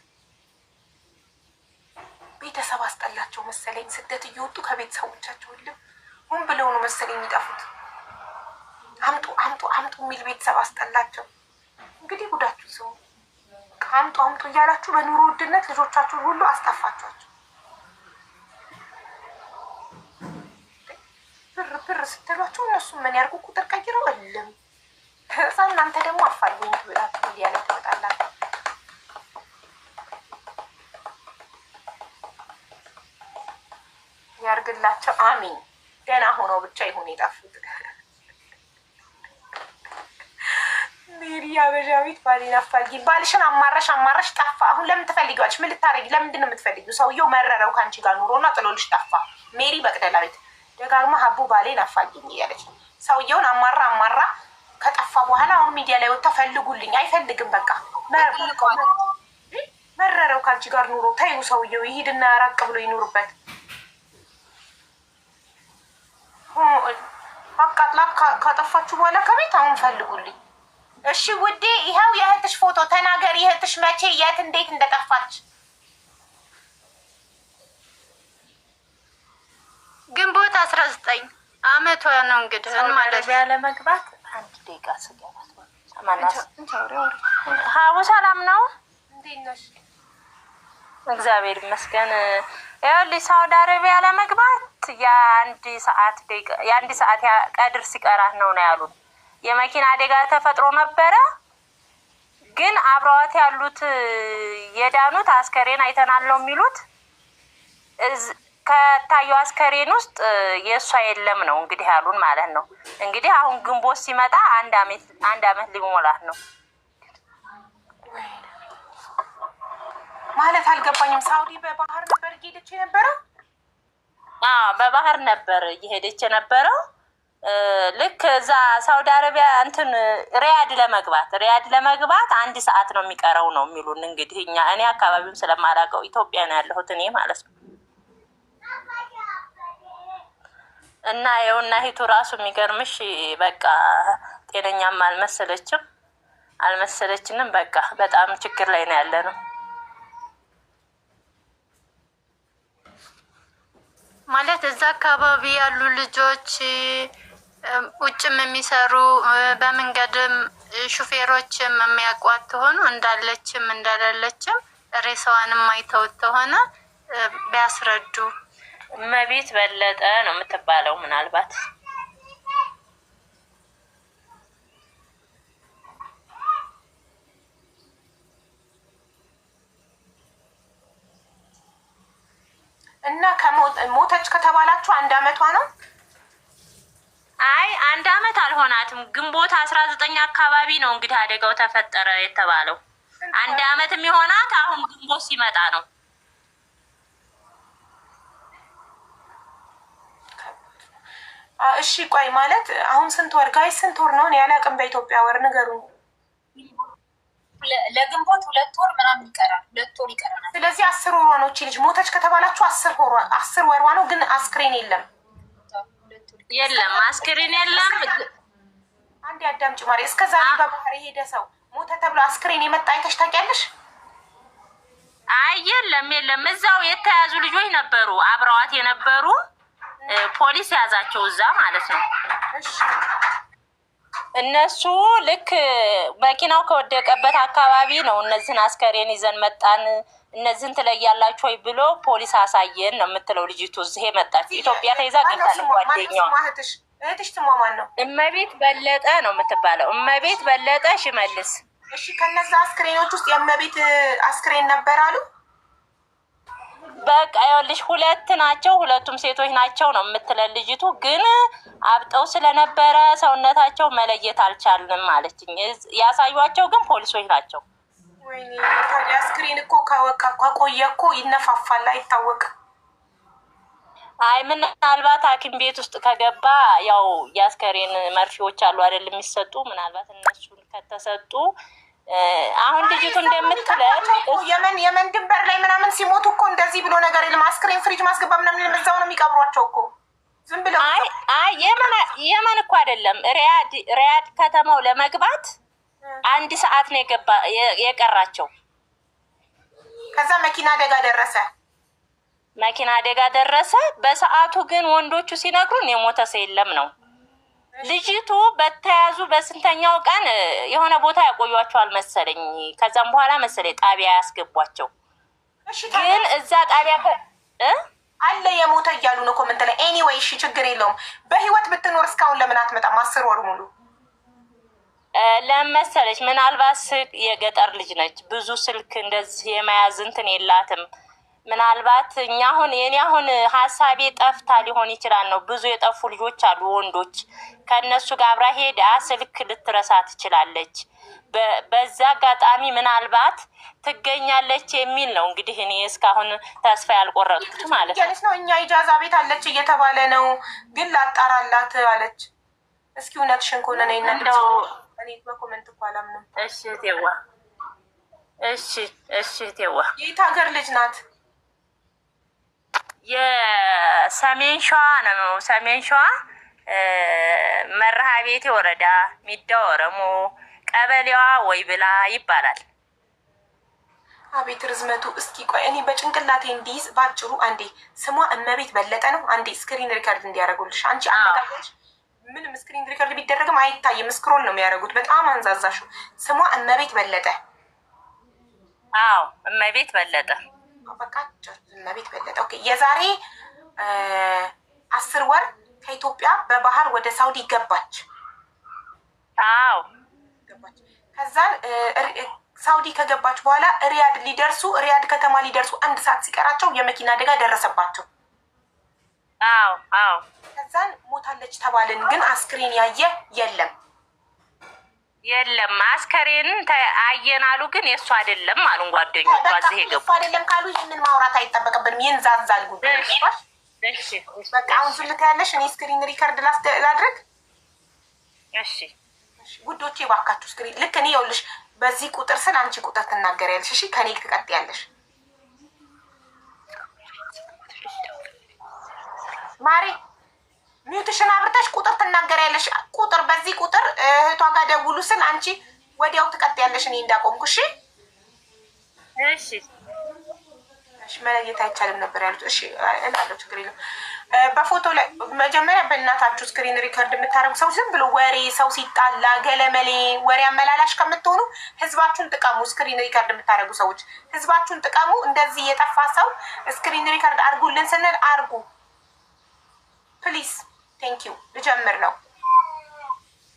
ቤተሰብ አስጠላቸው መሰለኝ። ስደት እየወጡ ከቤተሰቦቻቸው ልም ምን ብለው ነው መሰለኝ የሚጠፉት። አምጡ የሚል ቤተሰብ አስጠላቸው። እንግዲህ ጉዳችሁ ስሙ። አምጡ እያላችሁ በኑሮ ውድነት ልጆቻችሁን ሁሉ አስጠፋችኋቸው። ብር ስትሏቸው እነሱ ምን ያርጉ? ቁጥር ቀይረው እልም። ከዛ እናንተ ደግሞ አፋልጉኝ ብላችሁ እያለ ትመጣላችሁ። ያርግላቸው። አሚን። ገና ሆኖ ብቻ ይሁን የጠፉት። ሜሪ አበሻዊት ባሌን አፋልጊ። ባልሽን አማረሽ ጠፋ። አሁን ለምን ትፈልጊዋለሽ? ምን ልታረጊ? ለምንድን ነው የምትፈልጊው? ሰውየው መረረው ከአንቺ ጋር ኑሮና ጥሎልሽ ጠፋ። ሜሪ መቅደላዊት ደጋግማ ሀቡ ባሌን አፋልጊኝ እያለች ነው። ሰውየውን አማራ ከጠፋ በኋላ አሁን ሚዲያ ላይ ወጥታ ፈልጉልኝ። አይፈልግም። በቃ መረረው ከአንቺ ጋር ኑሮ። ተይው፣ ሰውየው ይሂድና ራቅ ብሎ ይኑርበት። አቃጥላ ካጠፋችሁ በኋላ ከቤት አሁን ፈልጉልኝ። እሺ ውዴ፣ ይኸው የእህትሽ ፎቶ። ተናገሪ፣ እህትሽ መቼ፣ የት፣ እንዴት እንደጠፋች። ግንቦት 19 ዓመቷ ነው። እንግዲህ ማለት ያለመግባት 1 ደቂቃ ስገባት ሀቡ ሰላም ነው? እንዴት ነሽ? እግዚአብሔር ይመስገን። ይኸውልሽ ሳውዲ አረቢያ ለመግባት የአንድ ሰዓት ቀድር ሲቀራት ነው ያሉን። የመኪና አደጋ ተፈጥሮ ነበረ፣ ግን አብረዋት ያሉት የዳኑት አስከሬን አይተናል ነው የሚሉት። ከታየው አስከሬን ውስጥ የእሷ የለም ነው እንግዲህ ያሉን ማለት ነው። እንግዲህ አሁን ግንቦት ሲመጣ አንድ አመት ሊሞላት ነው ማለት። አልገባኝም። ሳውዲ በባህር ነበር እየሄደች የነበረው? በባህር ነበር እየሄደች የነበረው። ልክ እዛ ሳውዲ አረቢያ እንትን ሪያድ ለመግባት 1 ሰዓት ነው የሚቀረው ነው የሚሉን። እንግዲህ እኔ አካባቢውን ስለማላውቀው ኢትዮጵያ ነው ያለሁት እኔ ማለት ነው። እና የውና ሂቱ ራሱ የሚገርምሽ በቃ ጤነኛም አልመሰለችንም። በቃ በጣም ችግር ላይ ነው ያለ ነው ማለት እዛ አካባቢ ያሉ ልጆች ውጭም የሚሰሩ በመንገድም ሹፌሮችም የሚያውቋት ሆኑ እንዳለችም እንደሌለችም ሬሳዋንም አይተውት ሆነ ቢያስረዱ። እመቤት በለጠ ነው የምትባለው ምናልባት እና ሞተች ከተባላችሁ 1 አመቷ ነው? አይ 1 አመት አልሆናትም። ግንቦት 19 አካባቢ ነው እንግዲህ አደጋው ተፈጠረ የተባለው። 1 አመት የሚሆናት አሁን ግንቦት ሲመጣ ነው። እሺ ቆይ ማለት አሁን ስንት ወር ጋይ ስንት ወር ነው? እኔ አላውቅም በኢትዮጵያ ወር ንገሩኝ። ለግንቦት 2 ወር ምናምን ይቀራል። 2 ወር ይቀራል። ስለዚህ 10 ወሯ ነው። እቺ ልጅ ሞተች ከተባላችሁ 10 ወሯ ነው። ግን አስክሬን የለም አስክሬን የለም። አንዴ አዳምጪ ማሪ። እስከ ዛሬ በባህር የሄደ ሰው ሞተ ተብሎ አስክሬን የመጣ አይተሽ ታውቂያለሽ? አይ የለም። እዛው የተያዙ ልጆች ነበሩ፣ አብረዋት የነበሩ ፖሊስ ያዛቸው እዛ ማለት ነው። እነሱ ልክ መኪናው ከወደቀበት አካባቢ ነው እነዚህን አስከሬን ይዘን መጣን፣ እነዚህን ትለያላችሁ ወይ ብሎ ፖሊስ አሳየን ነው የምትለው ልጅቱ። እዚህ መጣች። ኢትዮጵያ ተይዛ ገብታለች። ጓደኛዋ እህትሽ ስሟ ማን ነው? እመቤት በለጠ ነው የምትባለው። እመቤት በለጠ ሽመልስ። እሺ ከነዛ አስክሬኖች ውስጥ የእመቤት አስክሬን ነበር አሉ? በቃ ይኸውልሽ 2 ናቸው፣ 2ቱም ሴቶች ናቸው ነው የምትለን ልጅቱ። ግን አብጠው ስለነበረ ሰውነታቸው መለየት አልቻልንም ማለችኝ። ያሳዩቸው ግን ፖሊሶች ናቸው። ወይኔ ታዲያ አስክሬን እኮ ከቆየ እኮ ይነፋፋል፣ አይታወቅም። አይ ምናልባት ሐኪም ቤት ውስጥ ከገባ ያው የአስከሬን መርፌዎች አሉ አይደል የሚሰጡ፣ ምናልባት እነሱን ከተሰጡ አሁን ልጅቱ እንደምትለን የመን ድንበር ላይ ምናምን ሲሞቱ እኮ እንደዚህ ብሎ ነገር የለም። አስክሬን ፍሪጅ ማስገባ ምናምን እዛው ነው የሚቀብሯቸው እኮ ዝም ብለው። አይ የመን እኮ አይደለም፣ ሪያድ ከተማው ለመግባት 1 ሰዓት ነው የቀራቸው። ከዛ መኪና አደጋ ደረሰ። በሰዓቱ ግን ወንዶቹ ሲነግሩን የሞተ ሰው የለም ነው። ልጅቱ በተያዙ በስንተኛው ቀን የሆነ ቦታ ያቆዩቸዋል መሰለኝ። ከዛም በኋላ መሰለኝ ጣቢያ ያስገቧቸው። ግን እዛ ጣቢያ አለ የሞተ እያሉ ነው ኮመንት ላይ። ኤኒዌይ እሺ ችግር የለውም። በህይወት ብትኖር እስካሁን ለምን አትመጣም? 10 ወር ሙሉ ለመሰለች ምናልባት የገጠር ልጅ ነች። ብዙ ስልክ እንደዚህ የመያዝ እንትን የላትም። ምናልባት የኔ አሁን ሀሳቤ ጠፍታ ሊሆን ይችላል ነው። ብዙ የጠፉ ልጆች አሉ ወንዶች። ከእነሱ ጋር አብራ ሄዳ ስልክ ልትረሳ ትችላለች። በዛ አጋጣሚ ምናልባት ትገኛለች የሚል ነው እንግዲህ እኔ እስካሁን ተስፋ ያልቆረጥኩት ማለት ነው። እኛ ኢጃዛ ቤት አለች እየተባለ ነው፣ ግን ላጣራላት አለች። እስኪ እውነትሽን ከሆነ ነው እኔ በኮመንት እኮ አላምንም። እሺ ቴዋ የት ሀገር ልጅ ናት? የሰሜን ሸዋ ነው። ሰሜን ሸዋ መርሃ ቤቴ ወረዳ ሚዳ ወረሞ ቀበሌዋ ወይ ብላ ይባላል። አቤት ርዝመቱ። እስኪ ቆይ እኔ በጭንቅላቴ እንዲይዝ ባጭሩ አንዴ ስሟ እመቤት በለጠ ነው። አንዴ ስክሪን ሪከርድ እንዲያደርጉልሽ። አንቺ አነጋገርሽ ምንም ስክሪን ሪከርድ ቢደረግም አይታይም፣ ስክሮል ነው የሚያደርጉት። በጣም አንዛዛሽው። ስሟ እመቤት በለጠ። አዎ እመቤት በለጠ። በቃ እመቤት በለጠ። ኦኬ። የዛሬ 10 ወር ከኢትዮጵያ በባህር ወደ ሳውዲ ገባች። አዎ ገባች። ከዛን ሳውዲ ከገባች በኋላ ሪያድ ከተማ ሊደርሱ 1 ሰዓት ሲቀራቸው የመኪና አደጋ ደረሰባቸው። አዎ ከዛን ሞታለች ተባልን፣ ግን አስክሬን ያየ የለም። አስከሬን አየን አሉ፣ ግን የእሱ አይደለም አሉን ጓደኞቿ። እዚህ የገቡ አይደለም ካሉ ይህንን ማውራት አይጠበቅብንም፣ ይንዛዛል ጉዳይ። በቃ አሁን ዝም ትያለሽ፣ እኔ ስክሪን ሪከርድ ላድርግ። እሺ ውዶቼ እባካችሁ ስክሪን ልክ እኔ ይኸውልሽ፣ በዚህ ቁጥር ስል አንቺ ቁጥር ትናገሪያለሽ። እሺ ከኔ ትቀጥያለሽ ማሪ። ሚውትሽን አብርተሽ ቁጥር ትናገሪያለሽ። ቁጥር በዚህ ቁጥር እህቷ ጋር ደውሉ ስል አንቺ ወዲያው ትቀጥያለሽ። እኔ እንዳቆምኩ እሺ። እሺ እሺ። መለየት አይቻልም ነበር ያሉት። እሺ እላለሁ፣ ችግር የለም። በፎቶ ላይ መጀመሪያ በእናታችሁ ስክሪን ሪከርድ የምታደርጉ ሰዎች ዝም ብሎ ወሬ ሰው ሲጣላ ገለመሌ ወሬ አመላላሽ ከምትሆኑ ህዝባችሁን ጥቀሙ። ስክሪን ሪከርድ የምታደርጉ ሰዎች ህዝባችሁን ጥቀሙ። እንደዚህ የጠፋ ሰው ስክሪን ሪከርድ አድርጉልን ስንል አድርጉ ፕሊዝ። ቴንኪዩ። ልጀምር ነው።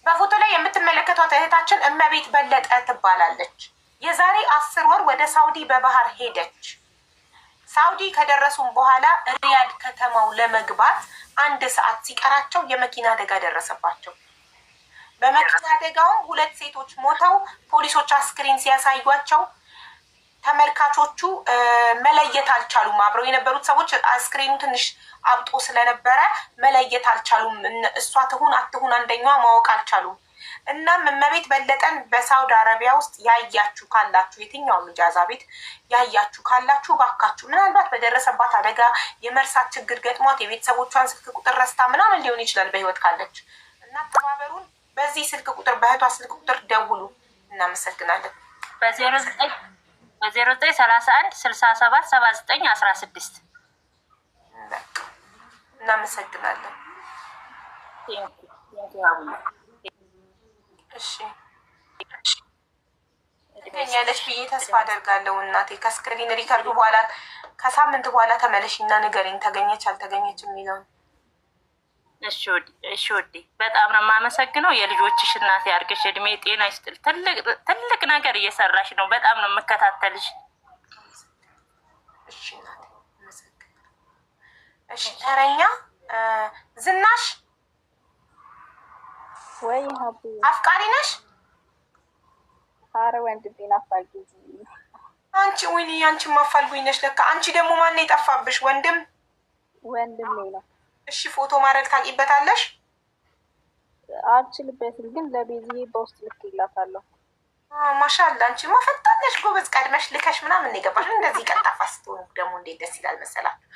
በፎቶ ላይ የምትመለከቷት እህታችን እመቤት በለጠ ትባላለች። የዛሬ 10 ወር ወደ ሳውዲ በባህር ሄደች። ሳውዲ ከደረሱም በኋላ ሪያድ ከተማው ለመግባት 1 ሰዓት ሲቀራቸው የመኪና አደጋ ደረሰባቸው። በመኪና አደጋውም 2 ሴቶች ሞተው ፖሊሶች አስክሬን ሲያሳዩቸው ተመልካቾቹ መለየት አልቻሉም። አብረው የነበሩት ሰዎች አስክሬኑ ትንሽ አብጦ ስለነበረ መለየት አልቻሉም። እሷ ትሁን አትሁን አንደኛዋ ማወቅ አልቻሉም። እናም እመቤት በለጠን በሳውዲ አረቢያ ውስጥ ያያችሁ ካላችሁ፣ የትኛውም ኢጃዛ ቤት ያያችሁ ካላችሁ ባካችሁ፣ ምናልባት በደረሰባት አደጋ የመርሳት ችግር ገጥሟት የቤተሰቦቿን ስልክ ቁጥር ረስታ ምናምን ሊሆን ይችላል በህይወት ካለች እና ተባበሩን። በዚህ ስልክ ቁጥር በእህቷ ስልክ ቁጥር ደውሉ። እናመሰግናለን። በ0931 67 79 16 እናመሰግናለን። እሺ ትገኛለች ብዬ ተስፋ አደርጋለሁ። እናቴ ከስክሪን ሪከርዱ በኋላ ከሳምንት በኋላ ተመለሽና ንገሪኝ ተገኘች አልተገኘች የሚለውን። እሺ ወዴ በጣም ነው የማመሰግነው። የልጆችሽ እናት ያርግሽ፣ እድሜ ጤና ይስጥል። ትልቅ ነገር እየሰራሽ ነው። በጣም ነው የምከታተልሽ። እሺ እናቴ አመሰግናለሁ። እሺ ተረኛ ዝናሽ ወይ ሀቡ አፍቃሪ ነሽ? አረ ወንድሜን አፋልጉኝ። አንቺ ወይኔ አንቺ ማፋልጉኝ ነሽ ለካ። አንቺ ደግሞ ማን የጠፋብሽ? ወንድሜ ነው። እሺ ፎቶ ማድረግ ታውቂበታለሽ? አልችልበትም፣ ግን ለቤዝዬ በውስጥ ልክ ይላታለሁ። ማሻአላ አንቺ ማፈጣለሽ ጎበዝ። ቀድመሽ ልከሽ ምናምን የገባሽ እንደዚህ ቀልጣፋ ስትሆኑ ደግሞ እንዴት ደስ ይላል መሰላችሁ።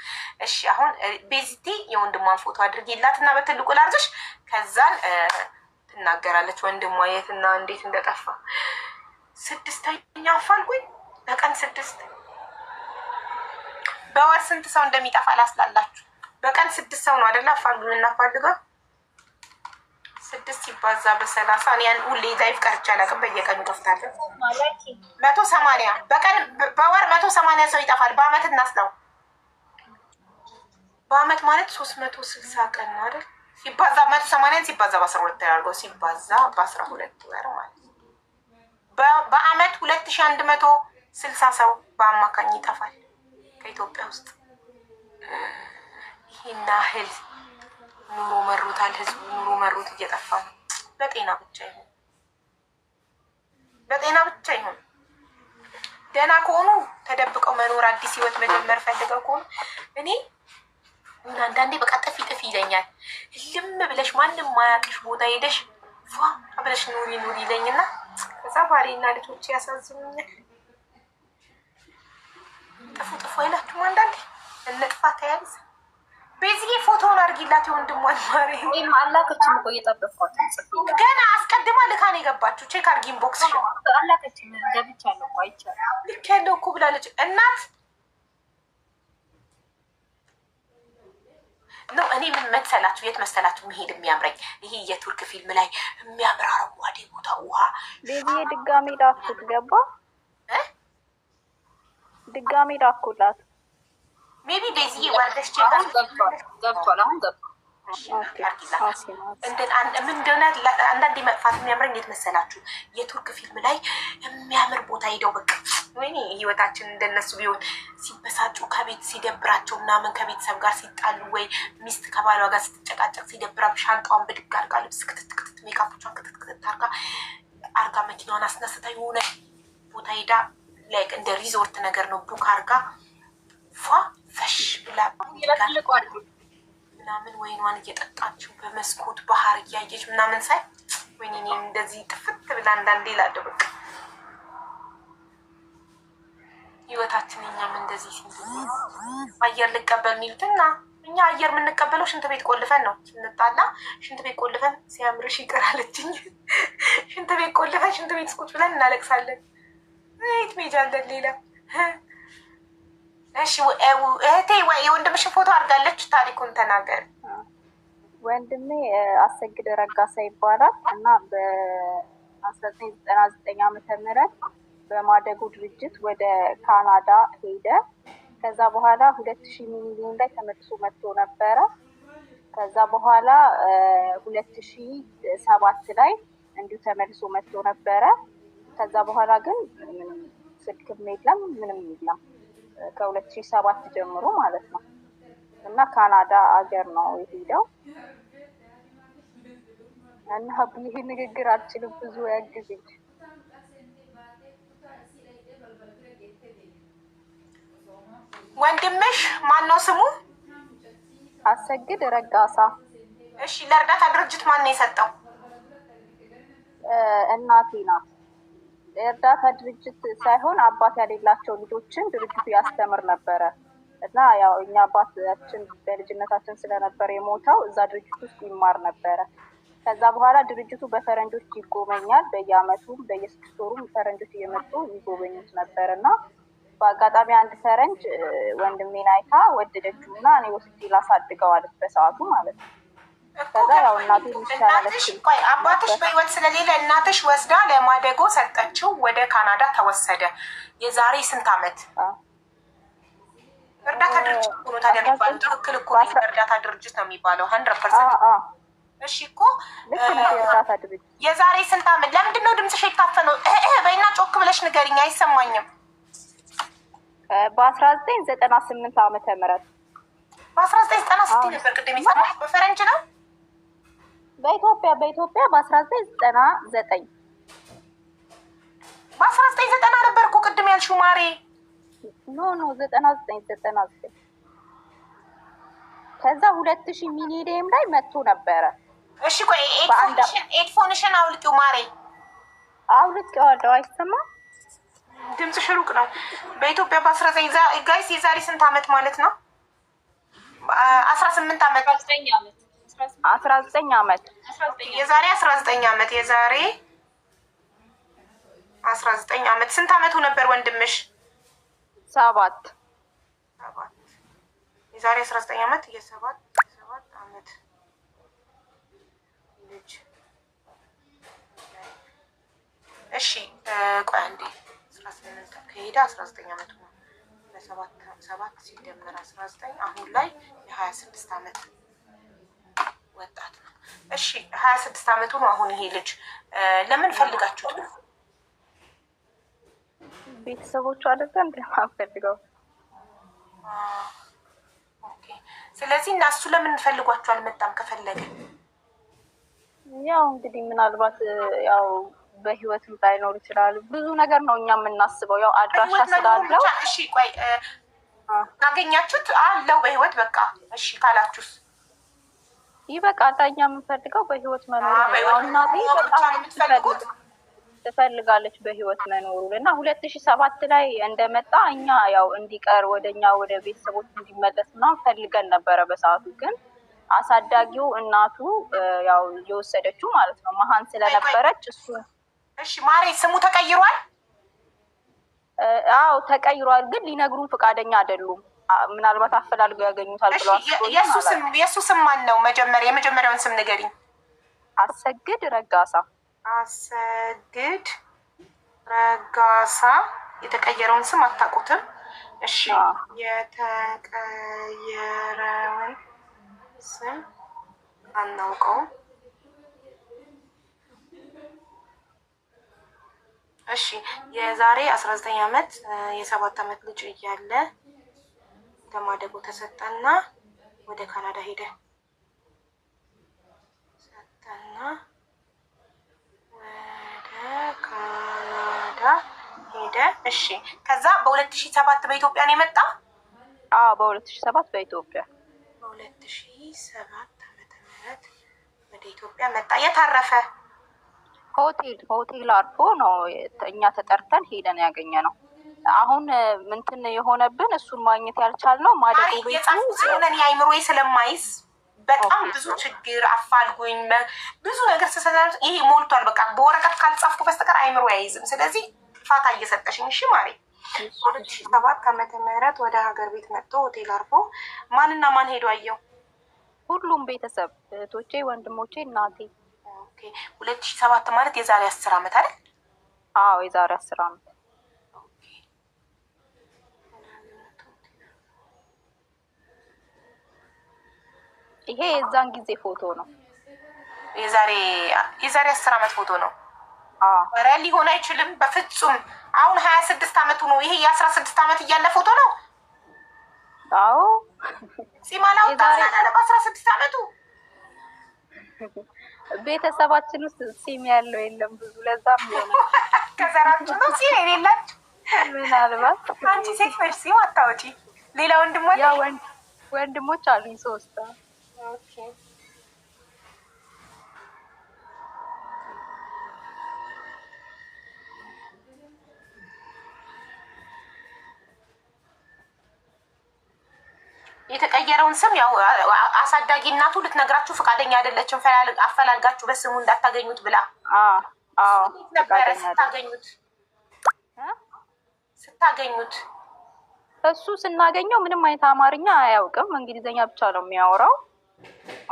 እሺ አሁን ቤዚቲ የወንድሟን ፎቶ አድርጊላትና በትልቁ ላርግሽ፣ ከዛን ትናገራለች ወንድሟ የትና እንዴት እንደጠፋ። 6ኛ አፋልጉኝ። በቀን 6 በወር ስንት ሰው እንደሚጠፋ ላስላላችሁ። በቀን 6 ሰው ነው አይደል? አፋልጉኝ እናፋልገው 6 ሲባዛ በ30 እኔ ሁሌ ላይፍ ቀርቻ አላውቅም። በየቀኑ ከፍታለሁ። 180 በቀን በወር 180 ሰው ይጠፋል። በአመት እናስለው። በአመት ማለት 360 ቀን ነው አይደል? ሲባዛ 180 ሲባዛ በ12 ያደርገው ሲባዛ በ12 ወር ማለት ነው። በአመት 2160 ሰው በአማካኝ ይጠፋል ከኢትዮጵያ ውስጥ። ይሄን ያህል ኑሮ መሩታል ህዝቡ። ኑሮ መሩት እየጠፋ ነው። በጤና ብቻ ይሁን በጤና ብቻ ይሁን። ደህና ከሆኑ ተደብቀው መኖር አዲስ ህይወት መጀመር ፈልገው ከሆኑ እኔ አንዳንዴ በቃ ጥፊ ይለኛል። ልም ብለሽ ማንም ማያውቅሽ ቦታ ሄደሽ ፏ ብለሽ ኑሪ ይለኝና ከዛ ባሌና ልጆች ያሳዝኑኛል። ጥፉ አይላችሁም አንዳንዴ? እንጥፋ ተያይዘ በዚህ ፎቶውን አድርጊላት የወንድሟን ማሪ ወይም አላከችም እኮ እየጠበቅኳት ገና አስቀድማ ልካ ነው የገባችሁ። ቼክ አድርጊን ቦክስ አላከችም። ገብቻለሁ እኮ አይቻልም። ልክ ያለው እኮ ብላለች እናት ነው። እኔ ምን መሰላችሁ የት መሰላችሁ መሄድ የሚያምረኝ ይሄ የቱርክ ፊልም ላይ የሚያምር አረንጓዴ ቦታ ውሃ። ቤቢዬ ድጋሜ ዳኩት ገባ ድጋሜ ዳኩላት። ሜቢ ዴዚዬ ወርደሽ ቼክ ገብቷል። አሁን ገባ። ምን እንደሆነ አንዳንዴ መጥፋት የሚያምረኝ የት መሰላችሁ የቱርክ ፊልም ላይ የሚያምር ቦታ ሄደው በቃ ወይኔ ህይወታችን እንደነሱ ቢሆን ሲበሳጩ ከቤት ሲደብራቸው ምናምን ከቤተሰብ ጋር ሲጣሉ ወይ ሚስት ከባሏ ጋር ስትጨቃጨቅ ሲደብራ ሻንጣዋን ብድግ አርጋ ልብስ ክትትክትት ሜካፖቿን ክትትክትት አርጋ መኪናዋን አስነስታ የሆነ ቦታ ሄዳ ላይክ እንደ ሪዞርት ነገር ነው ቡክ አርጋ ፏ ፈሽ ብላ ምናምን ወይኗን እየጠጣችው በመስኮት ባህር እያየች ምናምን ሳይ ወይኔ እንደዚህ ጥፍት ብላ አንዳንዴ ላለው በቃ ህይወታችን እኛም እንደዚህ ሲል አየር ልቀበል የሚሉትና እኛ አየር የምንቀበለው ሽንት ቤት ቆልፈን ነው። ስንጣላ ሽንት ቤት ቆልፈን ሲያምርሽ ይቅር አለችኝ። ሽንት ቤት ቆልፈን ሽንት ቤት ቁጭ ብለን እናለቅሳለን። የት ሜጃለን ሌላ። እሺ እህቴ የወንድምሽን ፎቶ አድርጋለች። ታሪኩን ተናገር። ወንድሜ አሰግድ ረጋሳ ይባላል እና በ1999 ዓመተ ምህረት በማደጎ ድርጅት ወደ ካናዳ ሄደ። ከዛ በኋላ 2000 ሚሊዮን ላይ ተመልሶ መጥቶ ነበረ። ከዛ በኋላ 2007 ላይ እንዲሁ ተመልሶ መጥቶ ነበረ። ከዛ በኋላ ግን ምንም ስልክም የለም ምንም የለም ከ2007 ጀምሮ ማለት ነው። እና ካናዳ አገር ነው የሄደው። እና ይህ ንግግር አልችልም ብዙ ያግዝኝ። ወንድምሽ ማን ነው ስሙ? አሰግድ ረጋሳ። እሺ ለእርዳታ ድርጅት ማን ነው የሰጠው? እናቴ ናት። የእርዳታ ድርጅት ሳይሆን አባት ያሌላቸው ልጆችን ድርጅቱ ያስተምር ነበረ እና ያው እኛ አባታችን በልጅነታችን ስለነበር የሞተው እዛ ድርጅት ውስጥ ይማር ነበረ። ከዛ በኋላ ድርጅቱ በፈረንጆች ይጎበኛል። በየአመቱም በየ6 ወሩም ፈረንጆች እየመጡ ይጎበኙት ነበር እና በአጋጣሚ አንድ ፈረንጅ ወንድሜን አይታ ወደደችው እና እኔ ወስጄ ላሳድገው አለች በሰዓቱ ማለት ነው። ከዛ ያው እናቴ ይሻላለች። አባትሽ በህይወት ስለሌለ እናትሽ ወስዳ ለማደጎ ሰጠችው። ወደ ካናዳ ተወሰደ። የዛሬ ስንት አመት? እርዳታ ድርጅት ሆኖ ታዲያ የሚባለው ትክክል እኮ እርዳታ ድርጅት ነው የሚባለው 100%። እሺ እኮ የዛሬ ስንት አመት? ለምንድን ነው ድምፅሽ የታፈነው? በይና ጮክ ብለሽ ንገሪኝ፣ አይሰማኝም። በ1998 ዓመተ ምህረት በ1996 ነበር ቅድም የሰማሁት። በፈረንጅ ነው? በኢትዮጵያ በ1999 በ1990 ነበር እኮ ቅድም ያልሽው ማሬ። ኖ 99 ከዛ 2000 ሚሊኒየም ላይ መጥቶ ነበረ። እሺ ቆይ ኤድፎንሽን አውልቂው ማሬ። አውልቄዋለሁ። አይሰማም? ድምፅሽ ሩቅ ነው። በኢትዮጵያ በ19 ጋይስ የዛሬ ስንት አመት ማለት ነው? 18 አመት 19 አመት የዛሬ 19 አመት የዛሬ 19 አመት። ስንት አመቱ ነበር ወንድምሽ? 7 የዛሬ 19 አመት የ7 አመት ልጅ። እሺ ቆይ አንዴ 18 ከሄደ 19 አመቱ ነው። በ7 ሲደመር 19 አሁን ላይ የ26 አመት ወጣት ነው። እሺ 26 አመቱ ነው አሁን ይሄ ልጅ። ለምን ፈልጋችሁት ነው? ቤተሰቦቹ አይደለም እንደማፈልገው። ኦኬ። ስለዚህ እና እሱ ለምን ፈልጓችሁ አልመጣም? ከፈለገ ያው እንግዲህ ምናልባት ያው በህይወትም ላይኖር ይችላል። ብዙ ነገር ነው እኛ የምናስበው ያው አድራሻ ስላለው። እሺ ቆይ ካገኛችሁት አለው በህይወት በቃ እሺ ካላችሁስ ይበቃል። እኛ የምንፈልገው በህይወት መኖር ነው። እናቴ በጣም ትፈልጋለች በህይወት መኖሩን እና 2007 ላይ እንደመጣ እኛ ያው እንዲቀር ወደኛ ወደ ቤተሰቦች እንዲመለስ ምናምን ፈልገን ነበረ። በሰዓቱ ግን አሳዳጊው እናቱ ያው የወሰደችው ማለት ነው መሀን ስለነበረች እሱ። እሺ ማሬ ስሙ ተቀይሯል? አዎ ተቀይሯል፣ ግን ሊነግሩን ፈቃደኛ አይደሉም። ምናልባት አፈላልገው ያገኙታል ብለው አስቦኝ። የእሱ ስም ማን ነው? የመጀመሪያውን ስም ንገሪኝ። አሰግድ ረጋሳ። አሰግድ ረጋሳ። የተቀየረውን ስም አታውቁትም? እሺ የተቀየረውን ስም አናውቀውም። እሺ የዛሬ 19 አመት የ7 አመት ልጅ እያለ ለማደጎ ተሰጠና ወደ ካናዳ ሄደ። እሺ ከዛ በ2007 በኢትዮጵያ ነው የመጣ? አዎ በ2007 በኢትዮጵያ በ2007 ዓመተ ምህረት ወደ ኢትዮጵያ መጣ። የት አረፈ? ሆቴል አርፎ ነው እኛ ተጠርተን ሄደን ያገኘ ነው። አሁን ምንትን የሆነብን እሱን ማግኘት ያልቻልነው ማደጎ ቤቱ የጻፍኩት ስለሆነ እኔ አይምሮዬ ስለማይዝ በጣም ብዙ ችግር አፋልጉኝ ብዙ ነገር ስሰራ ይሄ ሞልቷል። በቃ በወረቀት ካልጻፍኩ በስተቀር አይምሮ አይይዝም። ስለዚህ ፋታ እየሰጠሽኝ። እሺ ማሬ 2007 ዓመተ ምህረት ወደ ሀገር ቤት መጥቶ ሆቴል አርፎ ማንና ማን ሄዶ አየው? ሁሉም ቤተሰብ እህቶቼ፣ ወንድሞቼ፣ እናቴ። ኦኬ 2007 ማለት የዛሬ 10 ዓመት አይደል? አዎ የዛሬ 10 ዓመት። ይሄ የዛን ጊዜ ፎቶ ነው። የዛሬ 10 ዓመት ፎቶ ነው። ኧረ ሊሆን አይችልም በፍጹም። አሁን 26 ዓመቱ ነው። ይሄ የ16 ዓመት እያለ ፎቶ ነው። አዎ ሲማላው ታላላ በ16 ዓመቱ ቤተሰባችን ውስጥ ሲም ያለው የለም ብዙ። ለዛም ነው ከዘራችሁ ነው ሲም የሌላችሁ። ምናልባት አንቺ ሴት ነሽ ሲም አታወጪ። ሌላ ወንድሞች? ያ ወንድሞች አሉኝ 3። ኦኬ የተቀየረውን ስም ያው አሳዳጊ እናቱ ልትነግራችሁ ፈቃደኛ አይደለችም። አፈላልጋችሁ በስሙ እንዳታገኙት ብላ። አዎ ነበረ ስታገኙት እሱ ስናገኘው ምንም አይነት አማርኛ አያውቅም፣ እንግሊዘኛ ብቻ ነው የሚያወራው።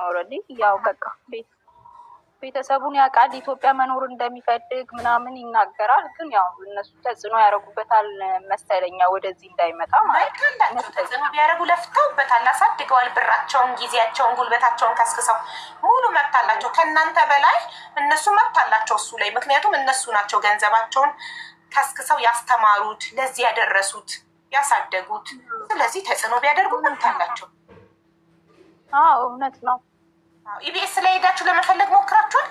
ኦልሬዲ ያው በቃ ቤተሰቡን ያውቃል፣ ኢትዮጵያ መኖር እንደሚፈልግ ምናምን ይናገራል። ግን ያው እነሱ ተጽዕኖ ያደርጉበታል መሰለኛ ወደዚህ እንዳይመጣ ማለት ነው። ተጽዕኖ ቢያደርጉ ለፍተውበታል፣ አሳድገዋል። ብራቸውን፣ ጊዜያቸውን፣ ጉልበታቸውን ከስክሰው ሙሉ መብት አላቸው። ከእናንተ በላይ እነሱ መብት አላቸው እሱ ላይ። ምክንያቱም እነሱ ናቸው ገንዘባቸውን ከስክሰው ያስተማሩት፣ ለዚህ ያደረሱት፣ ያሳደጉት። ስለዚህ ተጽዕኖ ቢያደርጉ መብት አላቸው። እውነት ነው። ኢቢኤስ ላይ ሄዳችሁ ለመፈለግ ሞክራችኋል?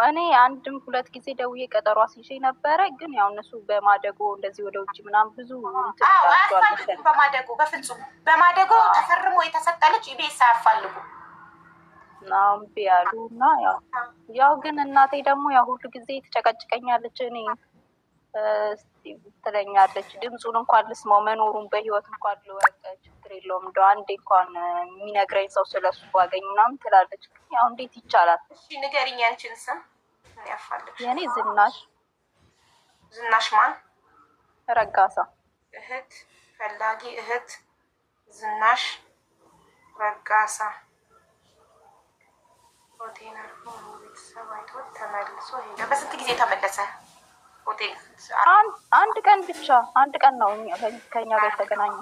እኔ 1-2 ጊዜ ደውዬ ቀጠሮ አስይዤ ነበረ። ግን ያው እነሱ በማደጎ እንደዚህ ወደ ውጭ ምናምን ብዙ አያፋልጉም። በማደጎ በፍጹም በማደጎ ተፈርሞ የተሰጠ ልጅ ኢቢኤስ አያፋልጉ እምቢ ያሉ እና ያው ግን እናቴ ደግሞ ያው ሁሉ ጊዜ ትጨቀጭቀኛለች። እኔ ትለኛለች ድምፁን እንኳን ልስማው መኖሩን በህይወት እንኳን ልወቅ ችግር የለውም እንደው አንዴ እንኳን የሚነግረኝ ሰው ስለሱ ባገኝ ምናምን ትላለች። ያው እንዴት ይቻላል? እሺ ንገሪኝ አንቺን ስም። የኔ ዝናሽ ማን? ረጋሳ። እህት ፈላጊ እህት ዝናሽ ረጋሳ። ሆቴል አርፎ ቤተሰብ አይቶት ተመልሶ ሄደ። በስንት ጊዜ ተመለሰ? ሆቴል አንድ ቀን ብቻ። አንድ ቀን ነው ከኛ ጋር ተገናኘ።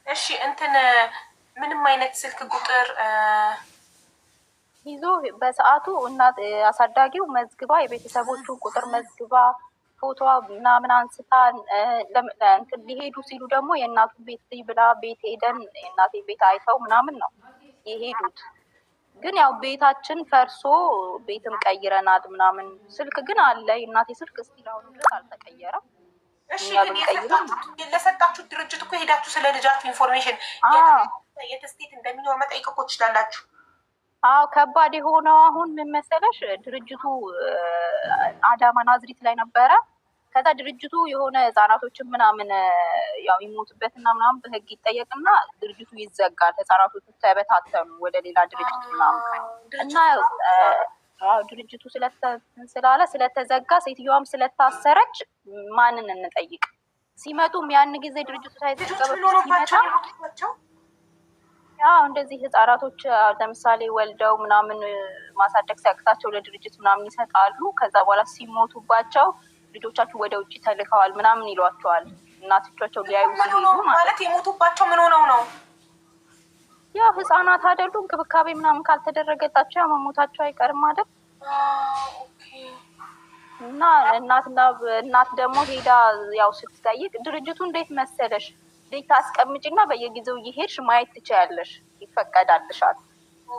እሺ እንትን ምንም አይነት ስልክ ቁጥር ይዞ በሰዓቱ እናት አሳዳጊው መዝግባ የቤተሰቦቹን ቁጥር መዝግባ ፎቶ ምናምን አንስታ እንትን ሊሄዱ ሲሉ ደግሞ የእናቱ ቤት ብላ ቤት ሄደን የእናቴ ቤት አይተው ምናምን ነው የሄዱት። ግን ያው ቤታችን ፈርሶ ቤትም ቀይረናል ምናምን። ስልክ ግን አለ የእናቴ ስልክ እስቲል አሁን ድረስ አልተቀየረም። እሺ ግን ለሰጣችሁ ድርጅት እኮ ሄዳችሁ ስለ ልጃችሁ ኢንፎርሜሽን የት ስቴት እንደሚኖር መጠየቅ እኮ ትችላላችሁ። ከባድ የሆነው አሁን ምን መሰለሽ፣ ድርጅቱ አዳማ ናዝሪት ላይ ነበረ። ከዛ ድርጅቱ የሆነ ህጻናቶችን ምናምን ያው ይሞቱበትና ምናምን በህግ ይጠየቅና ድርጅቱ ይዘጋል። ህጻናቶቹ ተበታተኑ ወደ ሌላ ድርጅት ምናምን እና ድርጅቱ ስላለ ስለተዘጋ ሴትዮዋም ስለታሰረች ማንን እንጠይቅ? ሲመጡም ያን ጊዜ ድርጅቱ ሳይዘጋ ሲመጣ እንደዚህ ህጻናቶች ለምሳሌ ወልደው ምናምን ማሳደግ ሲያቅታቸው ለድርጅት ምናምን ይሰጣሉ። ከዛ በኋላ ሲሞቱባቸው ልጆቻችሁ ወደ ውጭ ተልከዋል ምናምን ይሏቸዋል። እናቶቻቸው ሊያዩ ሲሄዱ ማለት የሞቱባቸው ምን ሆነው ነው? ያው ህጻናት አይደሉ? እንክብካቤ ምናምን ካልተደረገላቸው ያው መሞታቸው አይቀርም አይደል? እና እናት ደግሞ ሄዳ ያው ስትጠይቅ ድርጅቱ እንዴት መሰለሽ ልጅ ታስቀምጪና በየጊዜው እየሄድሽ ማየት ትችያለሽ፣ ይፈቀዳልሻል።